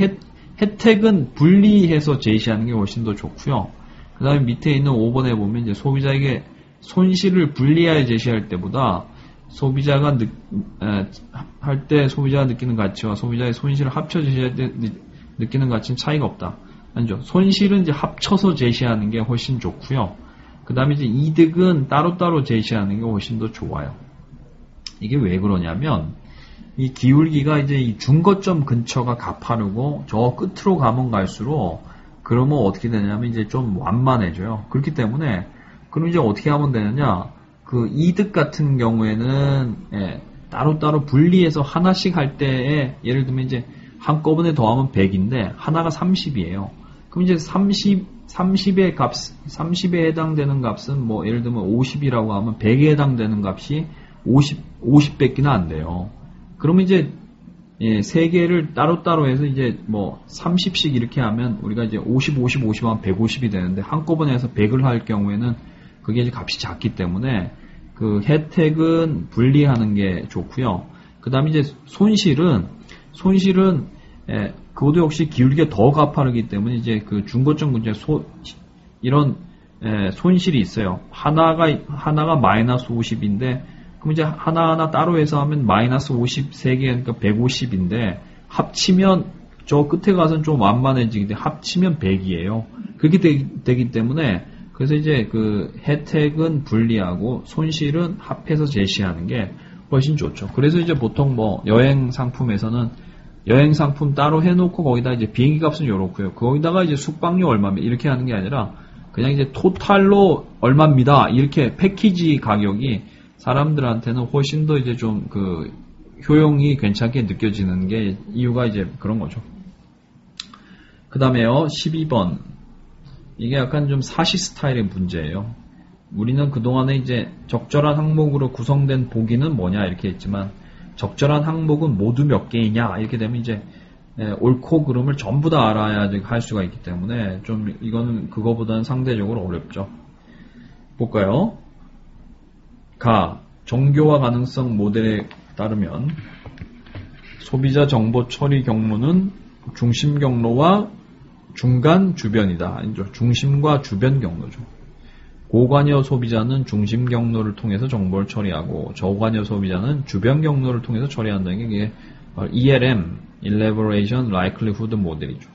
혜택은 분리해서 제시하는 게 훨씬 더 좋고요. 그 다음에 밑에 있는 5번에 보면 이제 소비자에게 손실을 분리하여 제시할 때보다 소비자가 할 때 소비자가 느끼는 가치와 소비자의 손실을 합쳐 제시할 때 느끼는 가치는 차이가 없다. 아니죠. 손실은 이제 합쳐서 제시하는 게 훨씬 좋고요. 그 다음에 이제 이득은 따로따로 제시하는 게 훨씬 더 좋아요. 이게 왜 그러냐면, 이 기울기가 이제 이 중거점 근처가 가파르고 저 끝으로 가면 갈수록 그러면 어떻게 되냐면 이제 좀 완만해져요. 그렇기 때문에 그럼 이제 어떻게 하면 되느냐? 그 이득 같은 경우에는 따로따로 분리해서 하나씩 할 때에 예를 들면 이제 한꺼번에 더하면 100인데 하나가 30이에요. 그럼 이제 30의 값, 30에 해당되는 값은 뭐 예를 들면 50이라고 하면 100에 해당되는 값이 50밖에는 안 돼요. 그러면 이제 세 개를 따로따로 해서 이제 뭐 30씩 이렇게 하면 우리가 이제 50 하면 150이 되는데 한꺼번에 해서 100을 할 경우에는 그게 이제 값이 작기 때문에 그 혜택은 분리하는 게 좋고요. 그 다음에 이제 손실은 그것도 역시 기울기가 더 가파르기 때문에 이제 그 중거점 근처에 이런 손실이 있어요. 하나가 마이너스 50인데 그럼 이제 하나하나 따로 해서 하면 마이너스 50 3개, 그러니까 150인데 합치면 저 끝에 가서는 좀 완만해지는데 합치면 100이에요. 그렇게 되기 때문에 그래서 이제 그 혜택은 분리하고 손실은 합해서 제시하는 게 훨씬 좋죠. 그래서 이제 보통 뭐 여행 상품에서는 여행 상품 따로 해놓고 거기다 이제 비행기 값은 요렇고요. 거기다가 이제 숙박료 얼마입니다. 이렇게 하는 게 아니라 그냥 이제 토탈로 얼마입니다. 이렇게 패키지 가격이 사람들한테는 훨씬 더 이제 좀 그 효용이 괜찮게 느껴지는 게 이유가 이제 그런 거죠. 그 다음에요, 12번. 이게 약간 좀 사시 스타일의 문제예요. 우리는 그동안에 이제 적절한 항목으로 구성된 보기는 뭐냐 이렇게 했지만 적절한 항목은 모두 몇 개이냐 이렇게 되면 이제 옳고 그름을 전부 다 알아야 할 수가 있기 때문에 좀 이거는 그거보다는 상대적으로 어렵죠. 볼까요? 정교화 가능성 모델에 따르면 소비자 정보 처리 경로는 중심 경로와 중간 주변이다. 아니죠. 중심과 주변 경로죠. 고관여 소비자는 중심 경로를 통해서 정보를 처리하고 저관여 소비자는 주변 경로를 통해서 처리한다는 게 ELM, Elaboration Likelihood 모델이죠.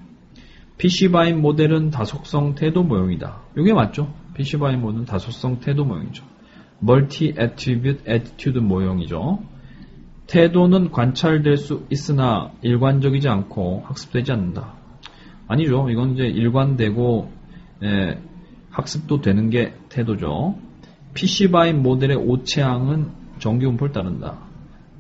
PC바인 모델은 다속성 태도 모형이다. 이게 맞죠? PC바인 모델은 다속성 태도 모형이죠. Multi-Attribute Attitude 모형이죠. 태도는 관찰될 수 있으나 일관적이지 않고 학습되지 않는다. 아니죠. 이건 이제 일관되고 학습도 되는 게 태도죠. PC바인 모델의 오체항은 정규분포를 따른다.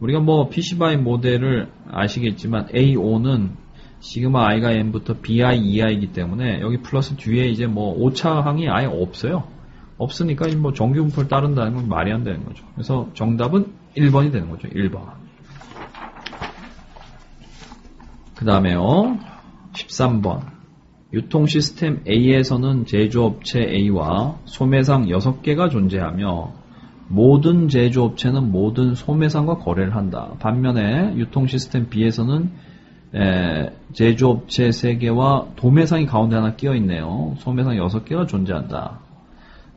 우리가 뭐 PC바인 모델을 아시겠지만 AO는 시그마 i가 n부터 bi, ei이기 때문에 여기 플러스 뒤에 이제 뭐 오차항이 아예 없어요. 없으니까 뭐 정규분포를 따른다는 건 말이 안 되는 거죠. 그래서 정답은 1번이 되는 거죠. 1번. 그 다음에요. 13번. 유통 시스템 A에서는 제조업체 A와 소매상 6개가 존재하며 모든 제조업체는 모든 소매상과 거래를 한다. 반면에 유통 시스템 B에서는 제조업체 3개와 도매상이 가운데 하나 끼어 있네요. 소매상 6개가 존재한다.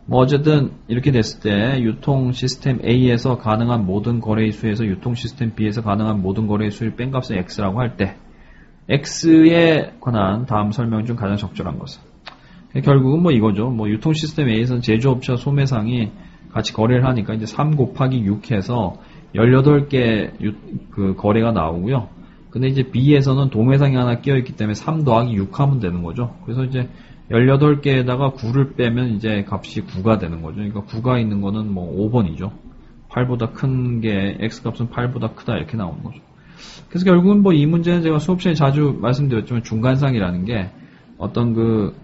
뭐 어쨌든 이렇게 됐을 때 유통 시스템 A에서 가능한 모든 거래의 수에서 유통 시스템 B에서 가능한 모든 거래의 수를 뺀 값을 X라고 할 때 X에 관한 다음 설명 중 가장 적절한 것은 결국은 뭐 이거죠. 뭐 유통 시스템 A에서는 제조업체와 소매상이 같이 거래를 하니까 이제 3 곱하기 6 해서 18개 그 거래가 나오고요. 근데 이제 B에서는 도매상이 하나 끼어있기 때문에 3 더하기 6 하면 되는 거죠. 그래서 이제 18개에다가 9를 빼면 이제 값이 9가 되는 거죠. 그러니까 9가 있는 거는 뭐 5번이죠. 8보다 큰 게 X값은 8보다 크다 이렇게 나오는 거죠. 그래서 결국은 뭐 이 문제는 제가 수업 시간에 자주 말씀드렸지만 중간상이라는 게 어떤 그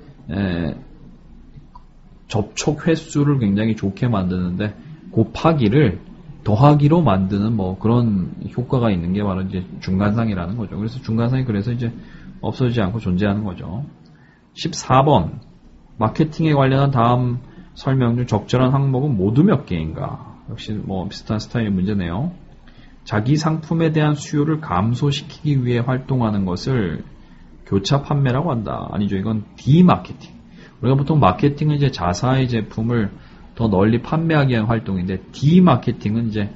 접촉 횟수를 굉장히 좋게 만드는데 곱하기를 더하기로 만드는 뭐 그런 효과가 있는 게 바로 이제 중간상이라는 거죠. 그래서 중간상이 그래서 이제 없어지지 않고 존재하는 거죠. 14번. 마케팅에 관련한 다음 설명 중 적절한 항목은 모두 몇 개인가? 역시 뭐 비슷한 스타일의 문제네요. 자기 상품에 대한 수요를 감소시키기 위해 활동하는 것을 교차 판매라고 한다. 아니죠. 이건 디마케팅. 우리가 보통 마케팅은 이제 자사의 제품을 더 널리 판매하기 위한 활동인데 디마케팅은 이제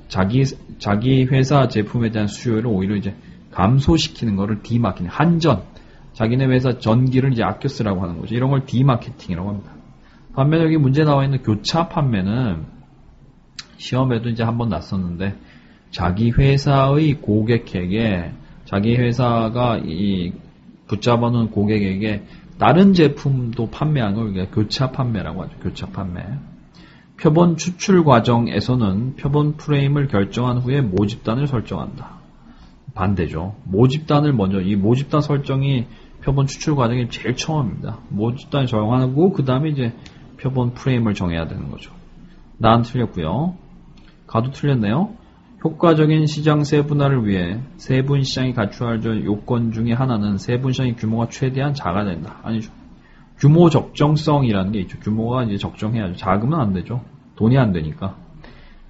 자기 회사 제품에 대한 수요를 오히려 이제 감소시키는 거를 디마케팅, 한전, 자기네 회사 전기를 이제 아껴 쓰라고 하는 거죠. 이런 걸 디마케팅이라고 합니다. 반면에 여기 문제 나와 있는 교차 판매는 시험에도 이제 한번 났었는데, 자기 회사의 고객에게, 자기 회사가 이 붙잡아 놓은 고객에게 다른 제품도 판매하는 걸 우리가 교차 판매라고 하죠. 교차 판매. 표본 추출 과정에서는 표본 프레임을 결정한 후에 모집단을 설정한다. 반대죠. 모집단을 먼저, 이 모집단 설정이 표본 추출 과정이 제일 처음입니다. 모집단을 정하고 그 다음에 이제 표본 프레임을 정해야 되는 거죠. 난 틀렸고요. 가도 틀렸네요. 효과적인 시장 세분화를 위해 세분 시장이 갖춰야 할 요건 중에 하나는 세분 시장의 규모가 최대한 작아야 된다. 아니죠. 규모 적정성이라는 게 있죠. 규모가 이제 적정해야죠. 작으면 안 되죠. 돈이 안 되니까.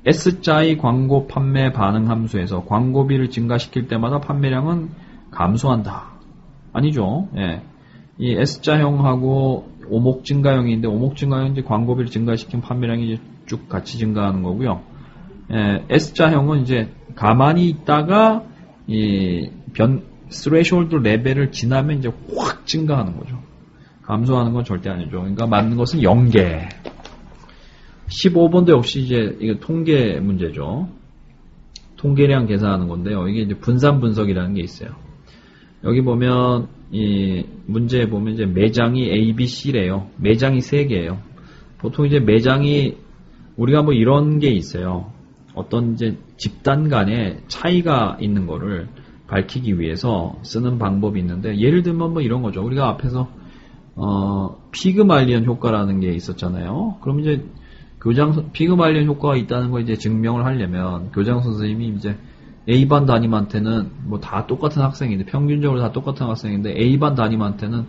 S자의 광고 판매 반응 함수에서 광고비를 증가시킬 때마다 판매량은 감소한다. 아니죠. 예. 이 S자형하고 오목 증가형이 있는데, 오목 증가형은 이제 광고비를 증가시킨 판매량이 이제 쭉 같이 증가하는 거고요. S자형은 이제 가만히 있다가 이 스레시홀드 레벨을 지나면 이제 확 증가하는 거죠. 감소하는 건 절대 아니죠. 그러니까 맞는 것은 0개. 15번도 역시 이제 이거 통계 문제죠. 통계량 계산하는 건데요. 이게 이제 분산 분석이라는 게 있어요. 여기 보면 이 문제에 보면 이제 매장이 A, B, C래요. 매장이 3개예요. 보통 이제 매장이 우리가 뭐 이런 게 있어요. 어떤 이제 집단 간에 차이가 있는 거를 밝히기 위해서 쓰는 방법이 있는데, 예를 들면 뭐 이런 거죠. 우리가 앞에서 피그말리언 효과라는 게 있었잖아요. 그럼 이제 피그말리언 효과가 있다는 걸 이제 증명을 하려면 교장 선생님이 이제 A반 담임한테는 뭐 다 똑같은 학생인데, 평균적으로 다 똑같은 학생인데 A반 담임한테는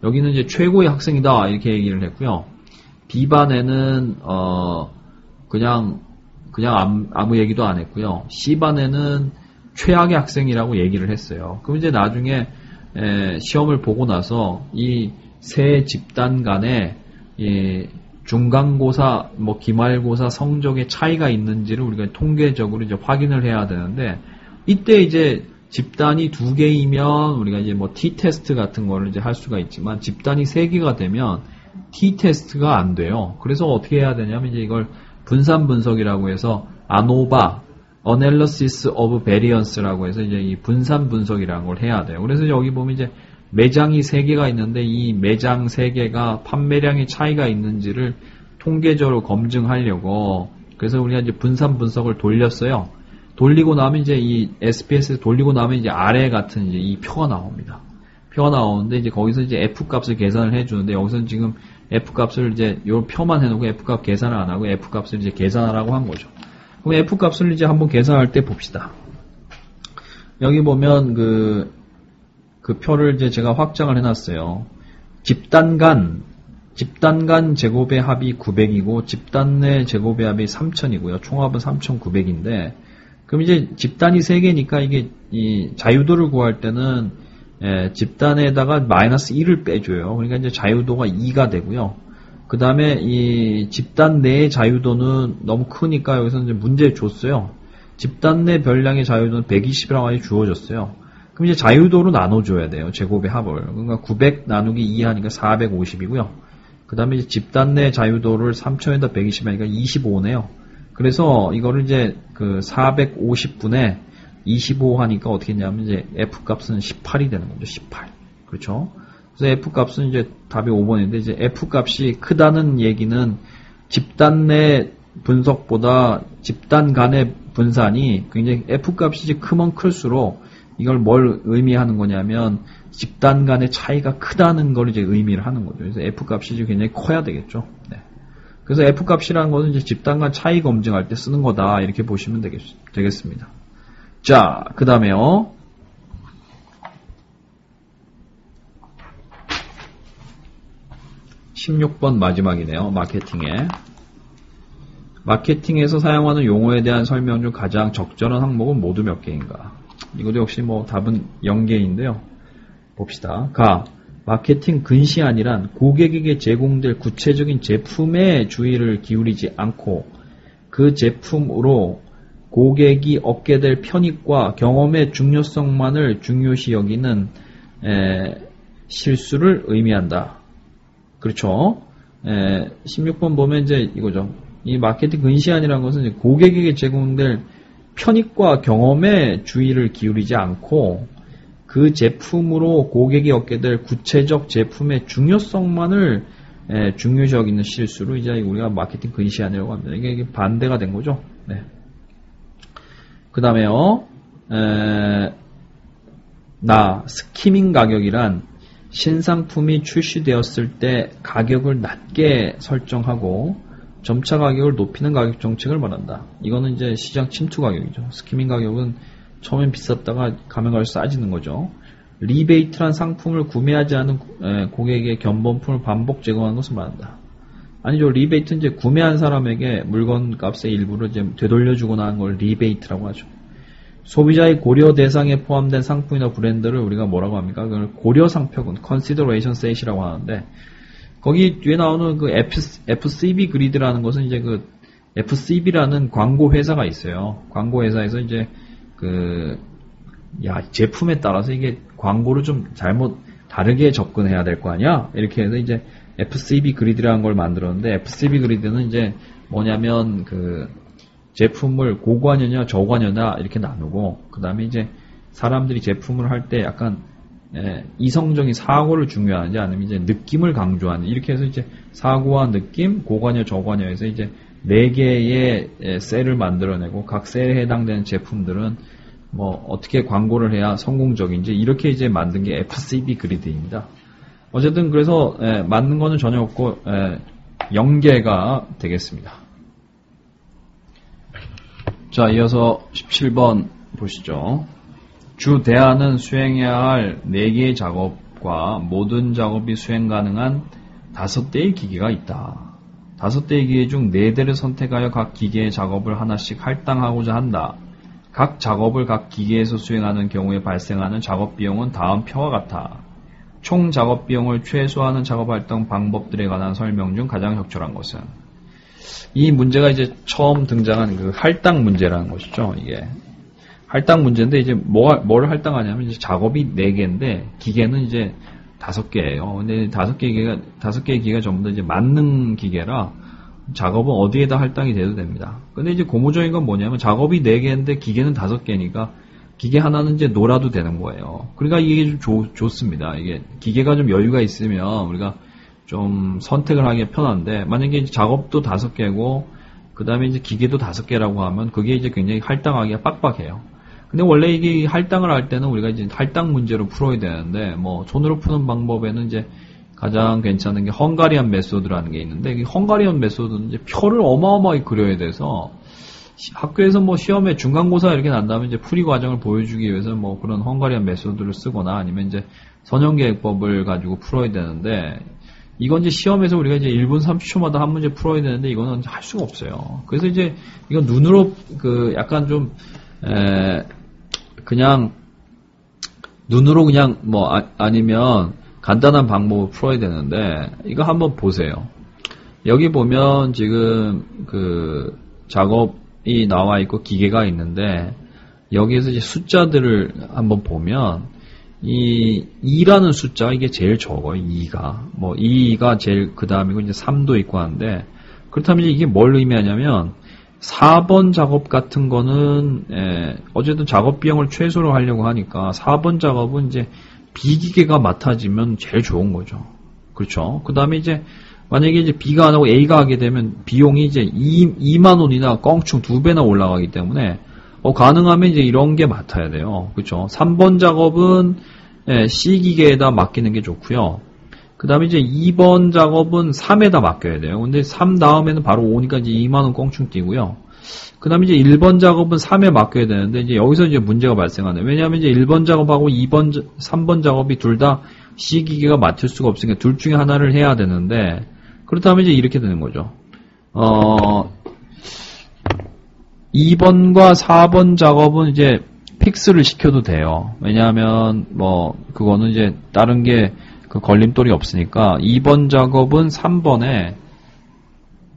여기는 이제 최고의 학생이다 이렇게 얘기를 했고요. B반에는 그냥 아무 얘기도 안 했고요. C반에는 최악의 학생이라고 얘기를 했어요. 그럼 이제 나중에 시험을 보고 나서 이 세 집단 간에 중간고사, 뭐 기말고사 성적의 차이가 있는지를 우리가 통계적으로 이제 확인을 해야 되는데, 이때 이제 집단이 2개이면 우리가 이제 뭐 T-테스트 같은 거를 이제 할 수가 있지만, 집단이 3개가 되면 T-테스트가 안 돼요. 그래서 어떻게 해야 되냐면 이제 이걸 분산 분석이라고 해서 ANOVA, Analysis of Variance라고 해서 이제 이 분산 분석이라는 걸 해야 돼요. 그래서 여기 보면 이제 매장이 3개가 있는데 이 매장 3개가 판매량의 차이가 있는지를 통계적으로 검증하려고, 그래서 우리가 이제 분산 분석을 돌렸어요. 돌리고 나면 이제 이 SPS에 돌리고 나면 이제 아래 같은 이제 이 표가 나옵니다. 표가 나오는데 이제 거기서 이제 F 값을 계산을 해주는데, 여기서는 지금 F 값을 이제 요 표만 해놓고 F 값 계산을 안 하고 F 값을 이제 계산하라고 한 거죠. 그럼 F 값을 이제 한번 계산할 때 봅시다. 여기 보면 그 표를 이제 제가 확장을 해놨어요. 집단 간 제곱의 합이 900이고 집단 내 제곱의 합이 3000이고요. 총합은 3900인데, 그럼 이제 집단이 3개니까 이게 이 자유도를 구할 때는 집단에다가 마이너스 1을 빼줘요. 그러니까 이제 자유도가 2가 되고요. 그 다음에 이 집단 내의 자유도는 너무 크니까 여기서 이제 문제 줬어요. 집단 내 별량의 자유도는 120이라고 주어졌어요. 그럼 이제 자유도로 나눠줘야 돼요. 제곱의 합을. 그러니까 900 나누기 2 하니까 450이고요. 그 다음에 이제 집단 내 자유도를 3000에다 120 하니까 25네요. 그래서 이거를 이제 그 450분에 25 하니까 어떻게 했냐면 이제 F 값은 18이 되는 거죠. 18. 그렇죠? 그래서 F 값은 이제 답이 5번인데, 이제 F 값이 크다는 얘기는 집단 내 분석보다 집단 간의 분산이 굉장히 F 값이 이제 크면 클수록 이걸 뭘 의미하는 거냐면 집단 간의 차이가 크다는 걸 이제 의미를 하는 거죠. 그래서 F 값이 이제 굉장히 커야 되겠죠. 네. 그래서 F 값이라는 것은 이제 집단 간 차이 검증할 때 쓰는 거다 이렇게 보시면 되겠습니다. 자, 그 다음에요. (16번) 마지막이네요. 마케팅에서 사용하는 용어에 대한 설명 중 가장 적절한 항목은 모두 몇 개인가? 이것도 역시 뭐 답은 0개인데요. 봅시다. 마케팅 근시안이란 고객에게 제공될 구체적인 제품에 주의를 기울이지 않고 그 제품으로 고객이 얻게 될 편익과 경험의 중요성만을 중요시 여기는 실수를 의미한다. 그렇죠? 16번 보면 이제 이거죠. 이 마케팅 근시안이라는 것은 이제 고객에게 제공될 편익과 경험에 주의를 기울이지 않고 그 제품으로 고객이 얻게 될 구체적 제품의 중요성만을 중요시 여기는 실수로 이제 우리가 마케팅 근시안이라고 합니다. 이게 반대가 된 거죠. 네. 그 다음에요, 스키밍 가격이란 신상품이 출시되었을 때 가격을 낮게 설정하고 점차 가격을 높이는 가격 정책을 말한다. 이거는 이제 시장 침투 가격이죠. 스키밍 가격은 처음엔 비쌌다가 가면 갈수록 싸지는 거죠. 리베이트란 상품을 구매하지 않은 고객에게 견본품을 반복 제공하는 것을 말한다. 아니죠. 리베이트는 이제 구매한 사람에게 물건 값의 일부를 이제 되돌려주거나 하는 걸 리베이트라고 하죠. 소비자의 고려 대상에 포함된 상품이나 브랜드를 우리가 뭐라고 합니까? 그걸 고려 상표군, consideration set이라고 하는데, 거기 뒤에 나오는 그 FCB 그리드라는 것은 이제 그 FCB라는 광고 회사가 있어요. 광고 회사에서 이제 제품에 따라서 이게 광고를 좀 잘못 다르게 접근해야 될 거 아니야? 이렇게 해서 이제 FCB 그리드라는 걸 만들었는데, FCB 그리드는 이제 뭐냐면 제품을 고관여냐 저관여냐 이렇게 나누고, 그 다음에 이제 사람들이 제품을 할 때 약간 이성적인 사고를 중요하는지 아니면 이제 느낌을 강조하는, 이렇게 해서 이제 사고와 느낌, 고관여 저관여에서 이제 4개의 셀을 만들어내고 각 셀에 해당되는 제품들은 뭐 어떻게 광고를 해야 성공적인지 이렇게 이제 만든 게 FCB 그리드입니다. 어쨌든 그래서 맞는 거는 전혀 없고 0개가 되겠습니다. 자, 이어서 17번 보시죠. 주 대안은 수행해야 할 4개의 작업과 모든 작업이 수행 가능한 5대의 기계가 있다. 5대의 기계 중 4대를 선택하여 각 기계의 작업을 하나씩 할당하고자 한다. 각 작업을 각 기계에서 수행하는 경우에 발생하는 작업 비용은 다음 표와 같아. 총 작업 비용을 최소화하는 작업 활동 방법들에 관한 설명 중 가장 적절한 것은? 이 문제가 이제 처음 등장한 그 할당 문제라는 것이죠. 이게 할당 문제인데 이제 뭘 할당하냐면 이제 작업이 4개인데 기계는 이제 5개예요. 근데 5개의 기계가 전부 다 이제 만능 기계라 작업은 어디에다 할당이 돼도 됩니다. 근데 이제 고무적인 건 뭐냐면 작업이 4개인데 기계는 5개니까 기계 하나는 이제 놀아도 되는 거예요. 그러니까 이게 좀 좋습니다. 이게 기계가 좀 여유가 있으면 우리가 좀 선택을 하기 편한데, 만약에 이제 작업도 5개고 그 다음에 이제 기계도 5개라고 하면 그게 이제 굉장히 할당하기가 빡빡해요. 근데 원래 이게 할당을 할 때는 우리가 이제 할당 문제로 풀어야 되는데, 뭐 손으로 푸는 방법에는 이제 가장 괜찮은 게 헝가리안 메소드라는 게 있는데, 이 헝가리안 메소드는 이제 표를 어마어마하게 그려야 돼서 학교에서 뭐 시험에 중간고사 이렇게 난다면 이제 풀이 과정을 보여주기 위해서 뭐 그런 헝가리안 메소드를 쓰거나 아니면 이제 선형계획법을 가지고 풀어야 되는데, 이건 이제 시험에서 우리가 이제 1분 30초마다 한 문제 풀어야 되는데 이거는 할 수가 없어요. 그래서 이제 이건 눈으로 약간 좀 그냥 눈으로 그냥 뭐 아니면 간단한 방법을 풀어야 되는데, 이거 한번 보세요. 여기 보면 지금 작업이 나와 있고 기계가 있는데, 여기에서 이제 숫자들을 한번 보면 이 2라는 숫자가 이게 제일 적어요. 2가. 뭐 2가 제일 그 다음이고 이제 3도 있고 하는데, 그렇다면 이게 뭘 의미하냐면 4번 작업 같은 거는 어쨌든 작업 비용을 최소로 하려고 하니까 4번 작업은 이제 B기계가 맡아지면 제일 좋은 거죠. 그렇죠? 그 다음에 이제 만약에 이제 B가 안 하고 A가 하게 되면 비용이 이제 2만 원이나 껑충 2배나 올라가기 때문에 가능하면 이제 이런 게 맡아야 돼요. 그렇죠? 3번 작업은 C기계에다 맡기는 게 좋고요. 그 다음에 이제 2번 작업은 3에다 맡겨야 돼요. 근데 3 다음에는 바로 5니까 이제 2만원 꽁충 뛰고요. 그 다음에 이제 1번 작업은 3에 맡겨야 되는데, 이제 여기서 이제 문제가 발생하네요. 왜냐하면 이제 1번 작업하고 3번 작업이 둘 다 C기계가 맡을 수가 없으니까 둘 중에 하나를 해야 되는데, 그렇다면 이제 이렇게 되는 거죠. 2번과 4번 작업은 이제 픽스를 시켜도 돼요. 왜냐하면 뭐 그거는 이제 다른 게 걸림돌이 없으니까 2번 작업은 3번에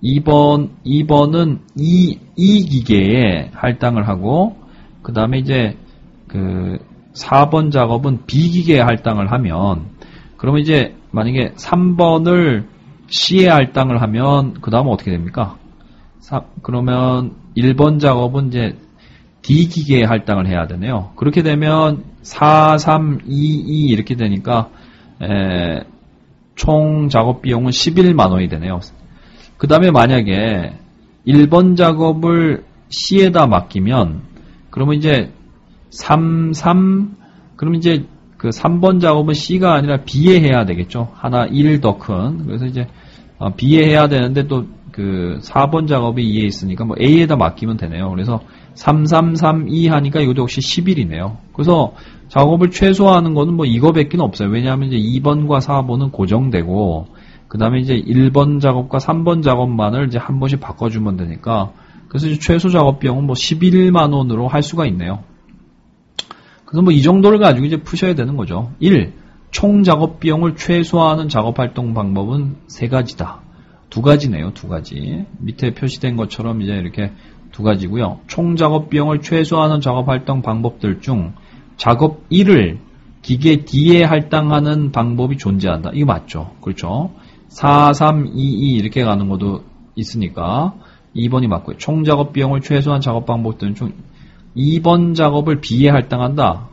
2번은 이 기계에 할당을 하고, 그 다음에 이제, 4번 작업은 B 기계에 할당을 하면, 그러면 이제, 만약에 3번을 C에 할당을 하면, 그 다음은 어떻게 됩니까? 그러면 1번 작업은 이제 D 기계에 할당을 해야 되네요. 그렇게 되면 4, 3, 2, 2 이렇게 되니까 총 작업 비용은 11만 원이 되네요. 그 다음에 만약에 1번 작업을 C에다 맡기면 그러면 이제 3, 그러면 이제 그 3번 작업은 C가 아니라 B에 해야 되겠죠. 하나 1 더 큰. 그래서 이제 B에 해야 되는데 또 그 4번 작업이 2에 있으니까 뭐 A에다 맡기면 되네요. 그래서 3, 3, 3, 2 하니까 이것도 역시 11이네요. 그래서 작업을 최소화하는 거는 뭐 이거밖에 없어요. 왜냐하면 이제 2번과 4번은 고정되고 그 다음에 이제 1번 작업과 3번 작업만을 이제 한 번씩 바꿔주면 되니까 그래서 이제 최소 작업 비용은 뭐 11만 원으로 할 수가 있네요. 그래서 뭐 이 정도를 가지고 이제 푸셔야 되는 거죠. 1. 총 작업 비용을 최소화하는 작업 활동 방법은 3가지다. 2가지네요. 2가지. 밑에 표시된 것처럼 이제 이렇게 2가지고요. 총 작업 비용을 최소화하는 작업 활동 방법들 중 작업 1을 기계 D에 할당하는 방법이 존재한다. 이거 맞죠? 그렇죠? 4, 3, 2, 2 이렇게 가는 것도 있으니까 2번이 맞고요. 총 작업 비용을 최소화한 작업 방법들 중 2번 작업을 B에 할당한다.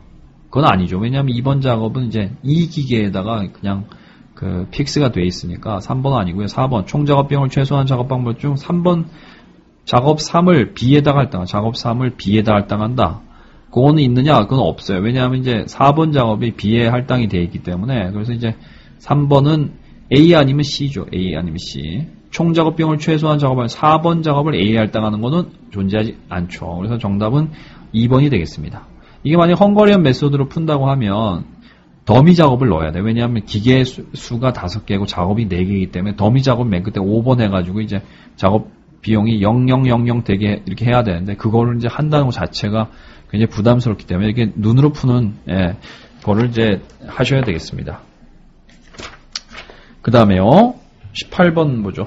그건 아니죠. 왜냐하면 2번 작업은 이제 이 기계에다가 그냥 그 픽스가 돼 있으니까 3번은 아니고요. 4번 총 작업 비용을 최소화한 작업 방법 중 3번 작업 3을 B에다가 할당한다. 작업 3을 B에다 할당한다. 그거는 있느냐? 그건 없어요. 왜냐하면 이제 4번 작업이 B에 할당이 되어 있기 때문에 그래서 이제 3번은 A 아니면 C죠. A 아니면 C. 총 작업 비용을 최소화한 작업을 4번 작업을 A에 할당하는 거는 존재하지 않죠. 그래서 정답은 2번이 되겠습니다. 이게 만약 헝거리언 메소드로 푼다고 하면 더미 작업을 넣어야 돼요. 왜냐하면 기계 수가 5개고 작업이 4개이기 때문에 더미 작업 맨 끝에 5번 해가지고 이제 작업 비용이 0000 되게 이렇게 해야 되는데 그거를 이제 한다는 것 자체가 굉장히 부담스럽기 때문에 이렇게 눈으로 푸는 거를 이제 하셔야 되겠습니다. 그 다음에요. 18번 보죠.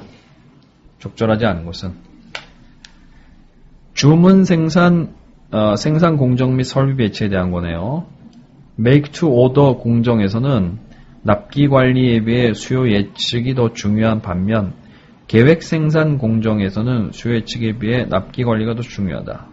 적절하지 않은 것은 주문 생산 공정 및 설비 배치에 대한 거네요. Make to order 공정에서는 납기 관리에 비해 수요 예측이 더 중요한 반면 계획 생산 공정에서는 수요 예측에 비해 납기 관리가 더 중요하다.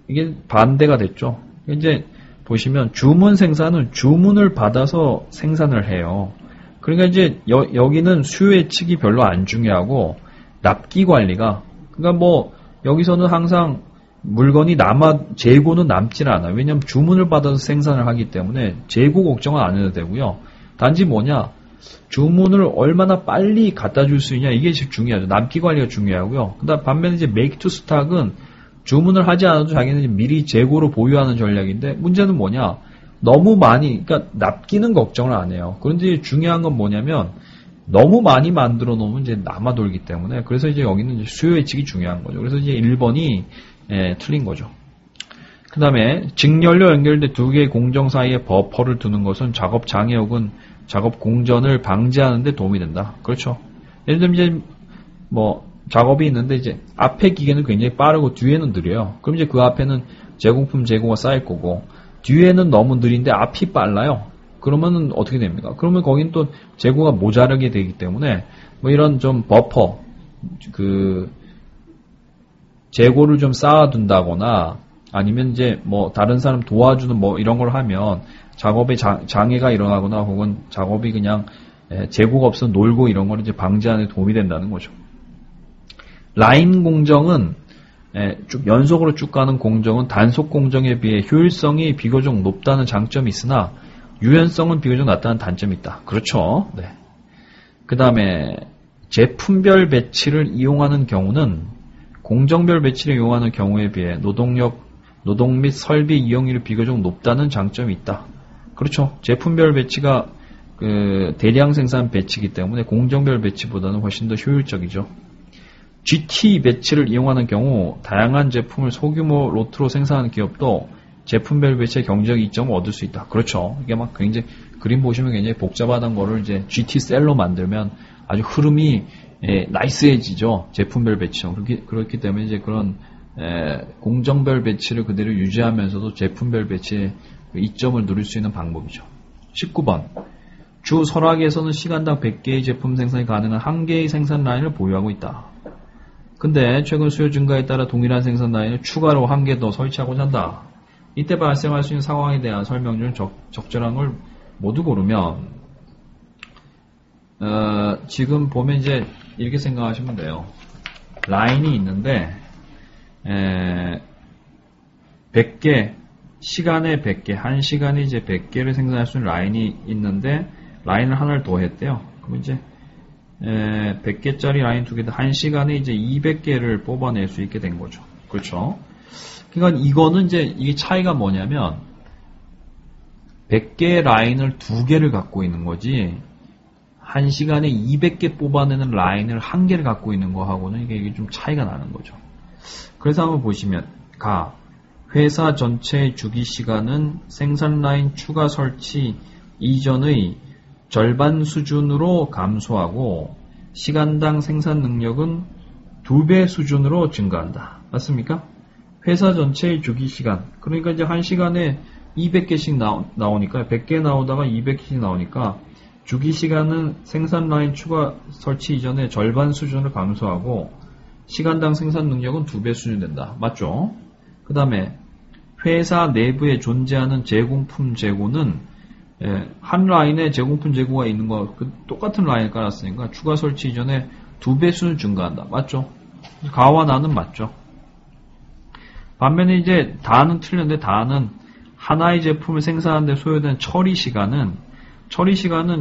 이게 반대가 됐죠. 이제 보시면 주문 생산은 주문을 받아서 생산을 해요. 그러니까 이제 여기는 수요 예측이 별로 안 중요하고 납기 관리가 그러니까 뭐 여기서는 항상 물건이 재고는 남질 않아요. 왜냐하면 주문을 받아서 생산을 하기 때문에 재고 걱정은 안 해도 되고요. 단지 뭐냐 주문을 얼마나 빨리 갖다 줄 수 있냐 이게 제일 중요하죠. 남기 관리가 중요하고요. 그다음 반면에 이제 make to stock은 주문을 하지 않아도 자기는 미리 재고로 보유하는 전략인데 문제는 뭐냐 너무 많이 그러니까 납기는 걱정을 안 해요. 그런데 중요한 건 뭐냐면 너무 많이 만들어 놓으면 이제 남아 돌기 때문에 그래서 이제 여기는 이제 수요 예측이 중요한 거죠. 그래서 이제 1번이 틀린 거죠. 그 다음에 직렬로 연결된 2개의 공정 사이에 버퍼를 두는 것은 작업 장애 혹은 작업 공전을 방지하는 데 도움이 된다. 그렇죠. 예를 들면 이제 뭐 작업이 있는데 이제 앞에 기계는 굉장히 빠르고 뒤에는 느려요. 그럼 이제 그 앞에는 제공품 재고가 쌓일 거고 뒤에는 너무 느린데 앞이 빨라요. 그러면은 어떻게 됩니까? 그러면 거긴 또 재고가 모자르게 되기 때문에 뭐 이런 좀 버퍼 재고를 좀 쌓아둔다거나 아니면 이제 뭐 다른 사람 도와주는 뭐 이런 걸 하면 작업에 장애가 일어나거나 혹은 작업이 그냥 재고가 없어 놀고 이런 걸 이제 방지하는 데 도움이 된다는 거죠. 라인 공정은 쭉 연속으로 쭉 가는 공정은 단속 공정에 비해 효율성이 비교적 높다는 장점이 있으나 유연성은 비교적 낮다는 단점이 있다. 그렇죠. 네. 그 다음에 제품별 배치를 이용하는 경우는 공정별 배치를 이용하는 경우에 비해 노동 및 설비 이용률이 비교적 높다는 장점이 있다. 그렇죠. 제품별 배치가 대량 생산 배치이기 때문에 공정별 배치보다는 훨씬 더 효율적이죠. GT 배치를 이용하는 경우 다양한 제품을 소규모 로트로 생산하는 기업도 제품별 배치의 경제적 이점을 얻을 수 있다. 그렇죠. 이게 막 굉장히 그림 보시면 굉장히 복잡하단 거를 이제 GT 셀로 만들면 아주 흐름이 나이스해지죠. 제품별 배치죠. 그렇기 때문에 이제 그런 공정별 배치를 그대로 유지하면서도 제품별 배치의 이점을 누릴 수 있는 방법이죠. 19번. 주 설악에서는 시간당 100개의 제품 생산이 가능한 1개의 생산 라인을 보유하고 있다. 근데 최근 수요 증가에 따라 동일한 생산 라인을 추가로 1개 더 설치하고자 한다. 이때 발생할 수 있는 상황에 대한 설명 중 적절한 걸 모두 고르면 지금 보면 이제 이렇게 생각하시면 돼요. 라인이 있는데 100개, 시간에 100개, 1시간에 이제 100개를 생산할 수 있는 라인이 있는데 라인을 하나를 더 했대요. 그럼 이제 100개짜리 라인 2개도 1시간에 이제 200개를 뽑아낼 수 있게 된 거죠. 그렇죠? 그러니까 이거는 이제 이게 차이가 뭐냐면 100개의 라인을 2개를 갖고 있는 거지 1시간에 200개 뽑아내는 라인을 1개를 갖고 있는 거하고는 이게 좀 차이가 나는 거죠. 그래서 한번 보시면 회사 전체의 주기 시간은 생산 라인 추가 설치 이전의 절반 수준으로 감소하고 시간당 생산 능력은 2배 수준으로 증가한다. 맞습니까? 회사 전체의 주기 시간. 그러니까 이제 1시간에 200개씩 나오니까 100개 나오다가 200개씩 나오니까 주기 시간은 생산 라인 추가 설치 이전에 절반 수준을 감소하고 시간당 생산 능력은 2배 수준 된다. 맞죠? 그 다음에 회사 내부에 존재하는 제공품 재고는 한 라인에 제공품 재고가 있는 거 똑같은 라인을 깔았으니까 추가 설치 이전에 2배 수준 증가한다. 맞죠? 가와 나는 맞죠? 반면에 이제 다는 틀렸는데 다는 하나의 제품을 생산하는 데 소요된 처리 시간은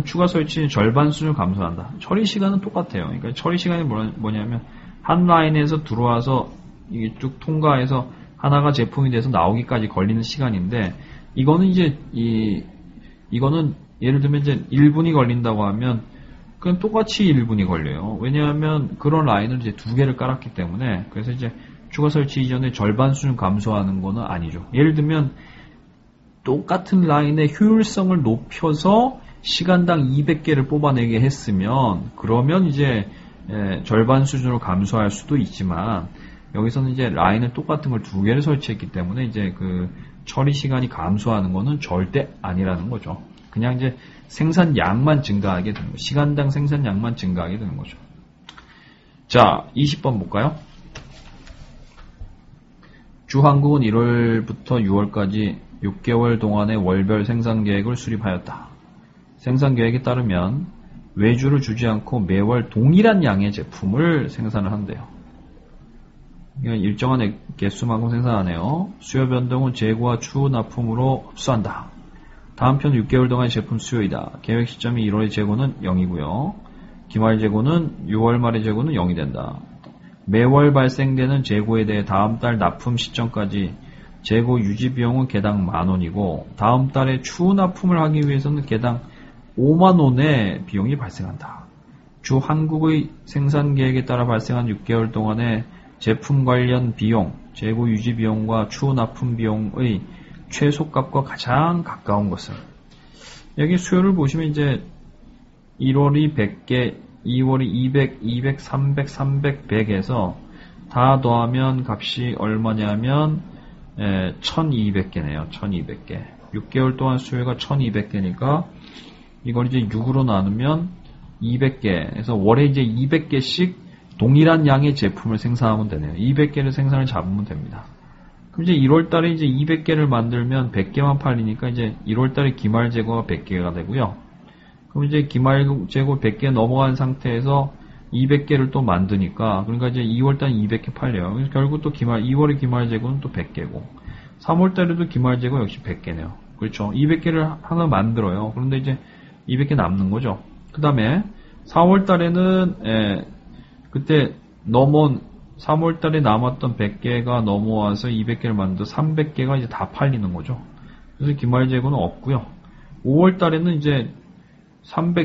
추가 설치 절반 수준을 감소한다. 처리 시간은 똑같아요. 그러니까 처리 시간이 뭐냐면 한 라인에서 들어와서 이게 쭉 통과해서 하나가 제품이 돼서 나오기까지 걸리는 시간인데 이거는 이제 이거는 예를 들면 이제 1분이 걸린다고 하면 그냥 똑같이 1분이 걸려요. 왜냐하면 그런 라인을 이제 2개를 깔았기 때문에 그래서 이제 추가 설치 이전에 절반 수준 감소하는 거는 아니죠. 예를 들면 똑같은 라인의 효율성을 높여서 시간당 200개를 뽑아내게 했으면 그러면 이제 절반 수준으로 감소할 수도 있지만 여기서는 이제 라인을 똑같은 걸 2개를 설치했기 때문에 이제 그 처리 시간이 감소하는 거는 절대 아니라는 거죠. 그냥 이제 생산량만 증가하게 되는 거죠. 시간당 생산량만 증가하게 되는 거죠. 자, 20번 볼까요? 주한국은 1월부터 6월까지 6개월 동안의 월별 생산 계획을 수립하였다. 생산 계획에 따르면 외주를 주지 않고 매월 동일한 양의 제품을 생산을 한대요. 일정한 개수만큼 생산하네요. 수요 변동은 재고와 추후 납품으로 흡수한다. 다음 편 6개월 동안의 제품 수요이다. 계획 시점이 1월의 재고는 0이고요. 기말 재고는 6월 말의 재고는 0이 된다. 매월 발생되는 재고에 대해 다음 달 납품 시점까지 재고 유지 비용은 개당 10,000원이고 다음 달에 추후 납품을 하기 위해서는 개당 50,000원의 비용이 발생한다. 주 한국의 생산 계획에 따라 발생한 6개월 동안의 제품 관련 비용, 재고 유지 비용과 추후 납품 비용의 최소값과 가장 가까운 것은 여기 수요를 보시면 이제 1월이 100개, 2월이 200, 200, 300, 300, 100에서 다 더하면 값이 얼마냐면 1200개네요. 1200개. 6개월 동안 수요가 1200개니까 이걸 이제 6으로 나누면 200개에서 월에 이제 200개씩 동일한 양의 제품을 생산하면 되네요. 200개를 생산을 잡으면 됩니다. 그럼 이제 1월 달에 이제 200개를 만들면 100개만 팔리니까 이제 1월 달에 기말 재고가 100개가 되고요. 그럼 이제 기말 재고 100개 넘어간 상태에서 200개를 또 만드니까 그러니까 이제 2월 달에 200개 팔려요. 그래서 결국 또 2월의 기말 재고는 또 100개고 3월 달에도 기말 재고 역시 100개네요. 그렇죠. 200개를 하나 만들어요. 그런데 이제 200개 남는 거죠. 그 다음에 4월 달에는 그때 넘어온 3월 달에 남았던 100개가 넘어와서 200개를 만들어 300개가 이제 다 팔리는 거죠. 그래서 기말 재고는 없고요. 5월 달에는 이제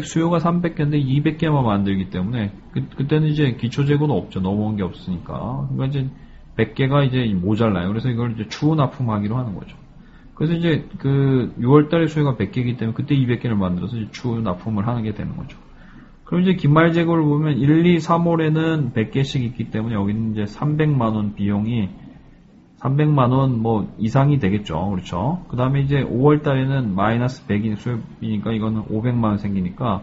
수요가 300개인데 200개만 만들기 때문에 그때는 이제 기초 재고는 없죠. 넘어온 게 없으니까. 그러니까 이제 100개가 이제 모자라요. 그래서 이걸 이제 추후 납품하기로 하는 거죠. 그래서 이제 그 6월 달에 수요가 100개이기 때문에 그때 200개를 만들어서 이제 추후 납품을 하는 게 되는 거죠. 그럼 이제 기말 재고를 보면 1, 2, 3월에는 100개씩 있기 때문에 여기는 이제 300만원 비용이 300만원 뭐 이상이 되겠죠. 그렇죠. 그 다음에 이제 5월 달에는 마이너스 100인 수요비니까 이거는 500만원 생기니까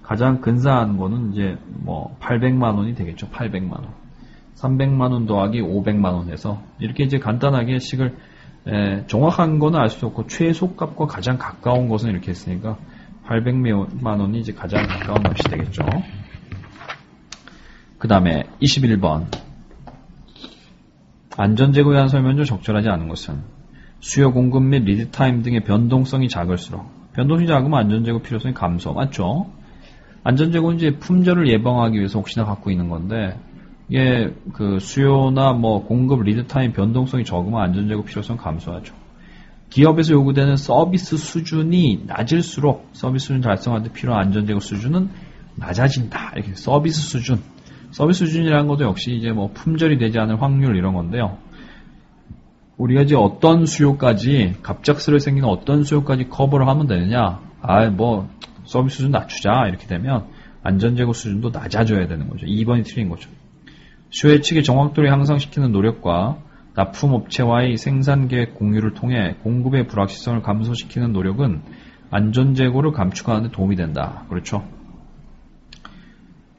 가장 근사한 거는 이제 뭐 800만원이 되겠죠. 800만원. 300만원 더하기 500만원 해서 이렇게 이제 간단하게 식을 정확한 거는 알 수 없고 최소값과 가장 가까운 것은 이렇게 했으니까 800만원이 이제 가장 가까운 값이 되겠죠. 그 다음에 21번. 안전재고에 대한 설명 중 적절하지 않은 것은 수요 공급 및 리드타임 등의 변동성이 작을수록 변동성이 작으면 안전재고 필요성이 감소. 맞죠? 안전재고는 이제 품절을 예방하기 위해서 혹시나 갖고 있는 건데 이게 그 수요나 뭐 공급 리드타임 변동성이 적으면 안전재고 필요성 감소하죠. 기업에서 요구되는 서비스 수준이 낮을수록 서비스 수준 달성할 때 필요한 안전재고 수준은 낮아진다. 이렇게 서비스 수준이라는 것도 역시 이제 뭐 품절이 되지 않을 확률 이런 건데요. 우리가 이제 어떤 수요까지 갑작스레 생기는 어떤 수요까지 커버를 하면 되느냐? 뭐 서비스 수준 낮추자 이렇게 되면 안전재고 수준도 낮아져야 되는 거죠. 2번이 틀린 거죠. 수요 예측의 정확도를 향상시키는 노력과 납품업체와의 생산계획 공유를 통해 공급의 불확실성을 감소시키는 노력은 안전재고를 감축하는 데 도움이 된다. 그렇죠.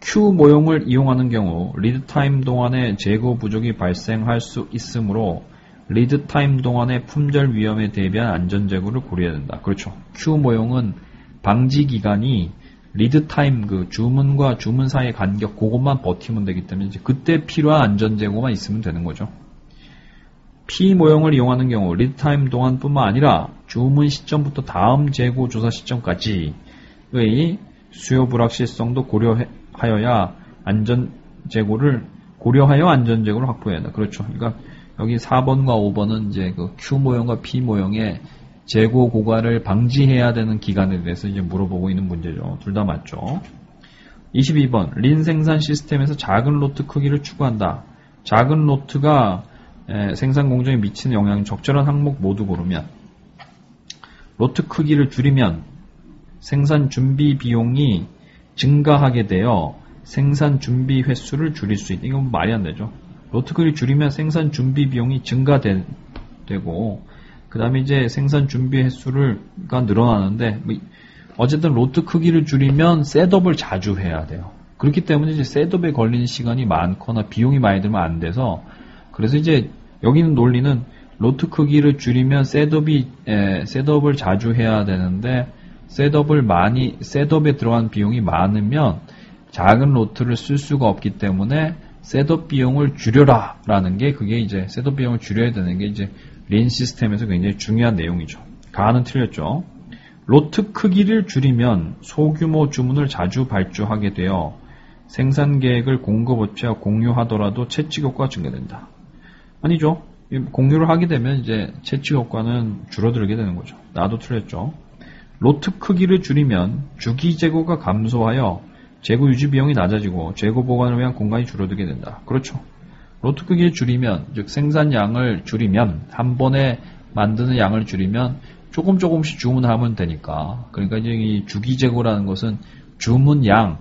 Q 모형을 이용하는 경우 리드타임 동안에 재고 부족이 발생할 수 있으므로 리드타임 동안의 품절 위험에 대비한 안전재고를 고려해야 된다. 그렇죠. Q 모형은 방지 기간이 리드타임 그 주문과 주문 사이의 간격 그것만 버티면 되기 때문에 이제 그때 필요한 안전재고만 있으면 되는 거죠. P 모형을 이용하는 경우 리드타임 동안뿐만 아니라 주문 시점부터 다음 재고 조사 시점까지의 수요 불확실성도 고려하여 안전재고를 확보해야 한다. 그렇죠. 그러니까 여기 4번과 5번은 이제 그 Q 모형과 P 모형의 재고 고갈을 방지해야 되는 기간에 대해서 이제 물어보고 있는 문제죠. 둘 다 맞죠. 22번. 린 생산 시스템에서 작은 로트 크기를 추구한다. 작은 로트가 생산 공정에 미치는 영향이 적절한 항목 모두 고르면 로트 크기를 줄이면 생산 준비 비용이 증가하게 되어 생산 준비 횟수를 줄일 수 있다. 이건 말이 안 되죠. 로트 크기를 줄이면 생산 준비 비용이 증가되고 그 다음에 이제 생산 준비 횟수가 늘어나는데 어쨌든 로트 크기를 줄이면 셋업을 자주 해야 돼요. 그렇기 때문에 이제 셋업에 걸리는 시간이 많거나 비용이 많이 들면 안 돼서 그래서 이제 여기는 논리는 로트 크기를 줄이면 셋업을 자주 해야 되는데 셋업에 들어간 비용이 많으면 작은 로트를 쓸 수가 없기 때문에 셋업 비용을 줄여라 라는 게 그게 이제 셋업 비용을 줄여야 되는 게 이제 린 시스템에서 굉장히 중요한 내용이죠. 가는 틀렸죠. 로트 크기를 줄이면 소규모 주문을 자주 발주하게 되어 생산 계획을 공급업체와 공유하더라도 채취 효과가 증가된다. 아니죠. 공유를 하게 되면 이제 채취 효과는 줄어들게 되는 거죠. 나도 틀렸죠. 로트 크기를 줄이면 주기 재고가 감소하여 재고 유지 비용이 낮아지고 재고 보관을 위한 공간이 줄어들게 된다. 그렇죠. 로트 크기를 줄이면, 즉 생산량을 줄이면, 한 번에 만드는 양을 줄이면 조금씩 주문하면 되니까. 그러니까 이제 이 주기 재고라는 것은 주문량,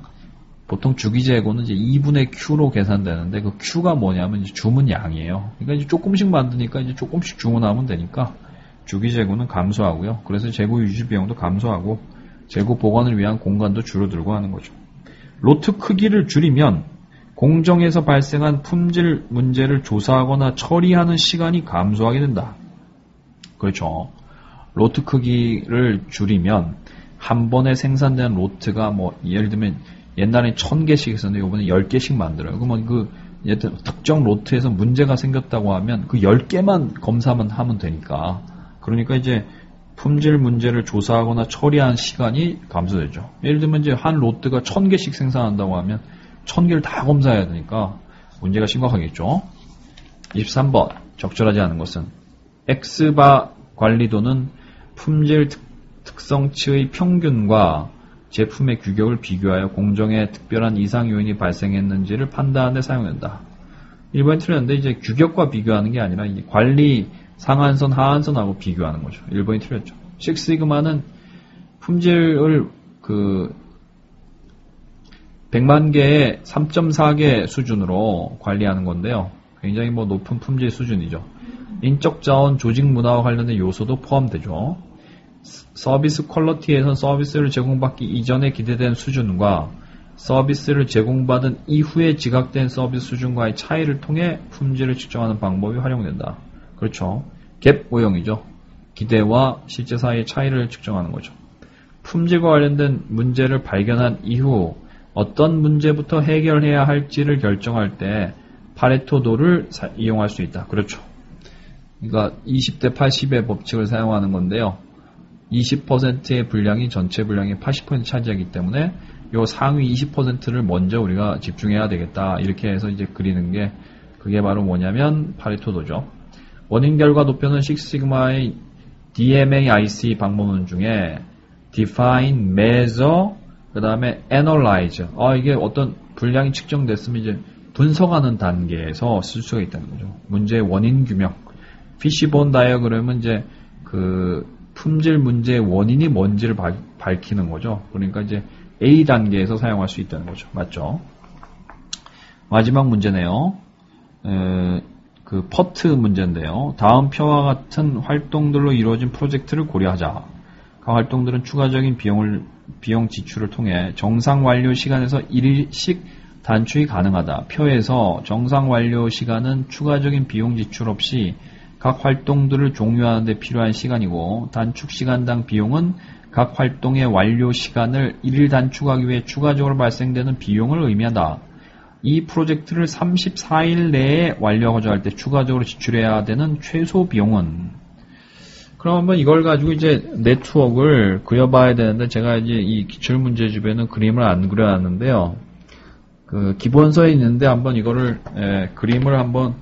보통 주기 재고는 이제 2분의 Q로 계산되는데 그 Q가 뭐냐면 이제 주문량이에요. 그러니까 이제 조금씩 만드니까 이제 조금씩 주문하면 되니까 주기 재고는 감소하고요. 그래서 재고 유지 비용도 감소하고 재고 보관을 위한 공간도 줄어들고 하는 거죠. 로트 크기를 줄이면 공정에서 발생한 품질 문제를 조사하거나 처리하는 시간이 감소하게 된다. 그렇죠. 로트 크기를 줄이면 한 번에 생산되는 로트가 뭐 예를 들면 옛날에 1000개씩 했었는데 이번에 10개씩 만들어요. 그러면 그 특정 로트에서 문제가 생겼다고 하면 그 10개만 검사만 하면 되니까. 그러니까 이제 품질 문제를 조사하거나 처리하는 시간이 감소되죠. 예를 들면 이제 한 로트가 1000개씩 생산한다고 하면 1000개를 다 검사해야 되니까 문제가 심각하겠죠. 23번. 적절하지 않은 것은 X바 관리도는 품질 특성치의 평균과 제품의 규격을 비교하여 공정에 특별한 이상 요인이 발생했는지를 판단하는 데 사용된다. 1번이 틀렸는데 이제 규격과 비교하는 게 아니라 이 관리 상한선, 하한선하고 비교하는 거죠. 1번이 틀렸죠. 식시그마는 품질을 100만 개에 3.4개 수준으로 관리하는 건데요. 굉장히 뭐 높은 품질 수준이죠. 인적 자원, 조직 문화와 관련된 요소도 포함되죠. 서비스 퀄리티에선 서비스를 제공받기 이전에 기대된 수준과 서비스를 제공받은 이후에 지각된 서비스 수준과의 차이를 통해 품질을 측정하는 방법이 활용된다. 그렇죠. 갭 오형이죠. 기대와 실제 사이의 차이를 측정하는 거죠. 품질과 관련된 문제를 발견한 이후 어떤 문제부터 해결해야 할지를 결정할 때 파레토도를 이용할 수 있다. 그렇죠. 그러니까 20대 80의 법칙을 사용하는 건데요. 20%의 분량이 전체 분량의 80% 차지하기 때문에 요 상위 20%를 먼저 우리가 집중해야 되겠다. 이렇게 해서 이제 그리는 게 그게 바로 뭐냐면 파레토도죠. 원인 결과 도표는 식스시그마의 DMAIC 방법론 중에 define, measure, 그 다음에 analyze. 이게 어떤 분량이 측정됐으면 이제 분석하는 단계에서 쓸 수가 있다는 거죠. 문제의 원인 규명. 피시본 다이어그램은 이제 그 품질 문제의 원인이 뭔지를 밝히는 거죠. 그러니까 이제 A 단계에서 사용할 수 있다는 거죠. 맞죠? 마지막 문제네요. 그 퍼트 문제인데요. 다음 표와 같은 활동들로 이루어진 프로젝트를 고려하자. 그 활동들은 추가적인 비용 지출을 통해 정상 완료 시간에서 1일씩 단축이 가능하다. 표에서 정상 완료 시간은 추가적인 비용 지출 없이 각 활동들을 종료하는 데 필요한 시간이고 단축 시간당 비용은 각 활동의 완료 시간을 1일 단축하기 위해 추가적으로 발생되는 비용을 의미한다. 이 프로젝트를 34일 내에 완료하고자 할 때 추가적으로 지출해야 되는 최소 비용은? 그럼 한번 이걸 가지고 이제 네트워크를 그려봐야 되는데 제가 이제 이 기출문제 주변은 그림을 안 그려놨는데요. 그 기본서에 있는데 한번 이거를 그림을 한번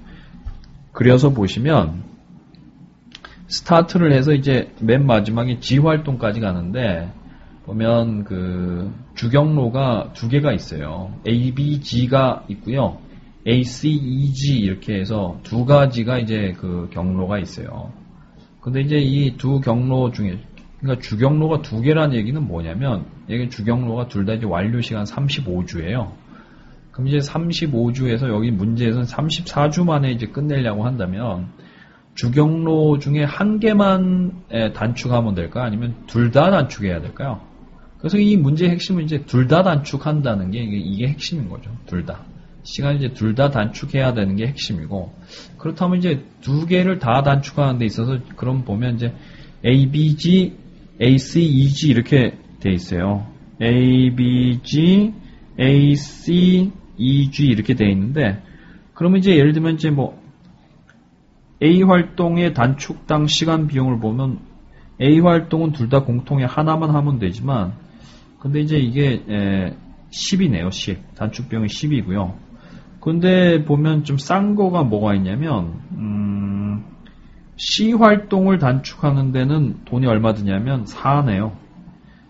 그려서 보시면 스타트를 해서 이제 맨 마지막에 G 활동까지 가는데 보면 그 주경로가 두 개가 있어요. A, B, G가 있고요. A, C, E, G 이렇게 해서 두 가지가 이제 그 경로가 있어요. 근데 이제 이 두 경로 중에 그러니까 주경로가 두 개라는 얘기는 뭐냐면 이게 주경로가 둘 다 이제 완료 시간 35주예요. 그럼 이제 35주에서 여기 문제에서는 34주 만에 이제 끝내려고 한다면 주경로 중에 한 개만 단축하면 될까? 아니면 둘 다 단축해야 될까요? 그래서 이 문제의 핵심은 이제 둘 다 단축한다는 게 이게 핵심인 거죠. 둘 다. 시간을 이제 둘 다 단축해야 되는 게 핵심이고 그렇다면 이제 두 개를 다 단축하는 데 있어서 그럼 보면 이제 A, B, G, A, C, E, G 이렇게 돼 있어요. A, B, G, A, C, E, G 이렇게 돼 있는데 그러면 이제 예를 들면 이제 뭐 A 활동의 단축당 시간 비용을 보면 A 활동은 둘 다 공통의 하나만 하면 되지만 근데 이제 이게 10이네요. 10. 단축 비용이 10이고요. 근데 보면 좀 싼 거가 뭐가 있냐면 C 활동을 단축하는 데는 돈이 얼마 드냐면 4네요.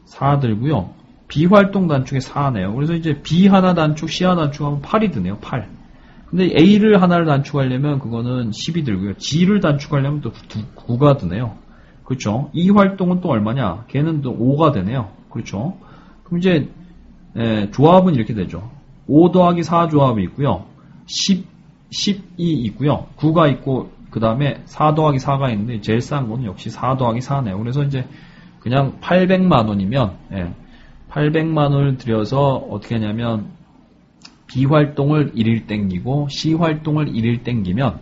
4 들고요. B 활동 단축에 4네요. 그래서 이제 B 하나 단축, C 하나 단축하면 8이 드네요. 8. 근데 A를 하나를 단축하려면 그거는 10이 들고요. G를 단축하려면 또 9가 드네요. 그렇죠? E 활동은 또 얼마냐? 걔는 또 5가 되네요. 그렇죠? 그럼 이제 조합은 이렇게 되죠. 5 더하기 4 조합이 있고요. 10이 있고요. 9가 있고 그 다음에 4 더하기 4가 있는데 제일 싼 거는 역시 4 더하기 4네요. 그래서 이제 그냥 800만 원이면 800만 원을 들여서 어떻게 하냐면 B 활동을 1일 땡기고 C 활동을 1일 땡기면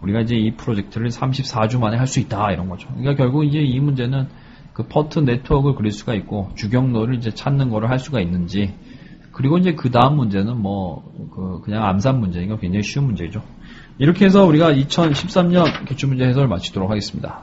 우리가 이제 이 프로젝트를 34주 만에 할 수 있다 이런 거죠. 그러니까 결국 이제 이 문제는 그 퍼트 네트워크를 그릴 수가 있고 주경로를 이제 찾는 거를 할 수가 있는지 그리고 이제 그 다음 문제는 그냥 암산 문제니까 굉장히 쉬운 문제죠. 이렇게 해서 우리가 2013년 기출문제 해설을 마치도록 하겠습니다.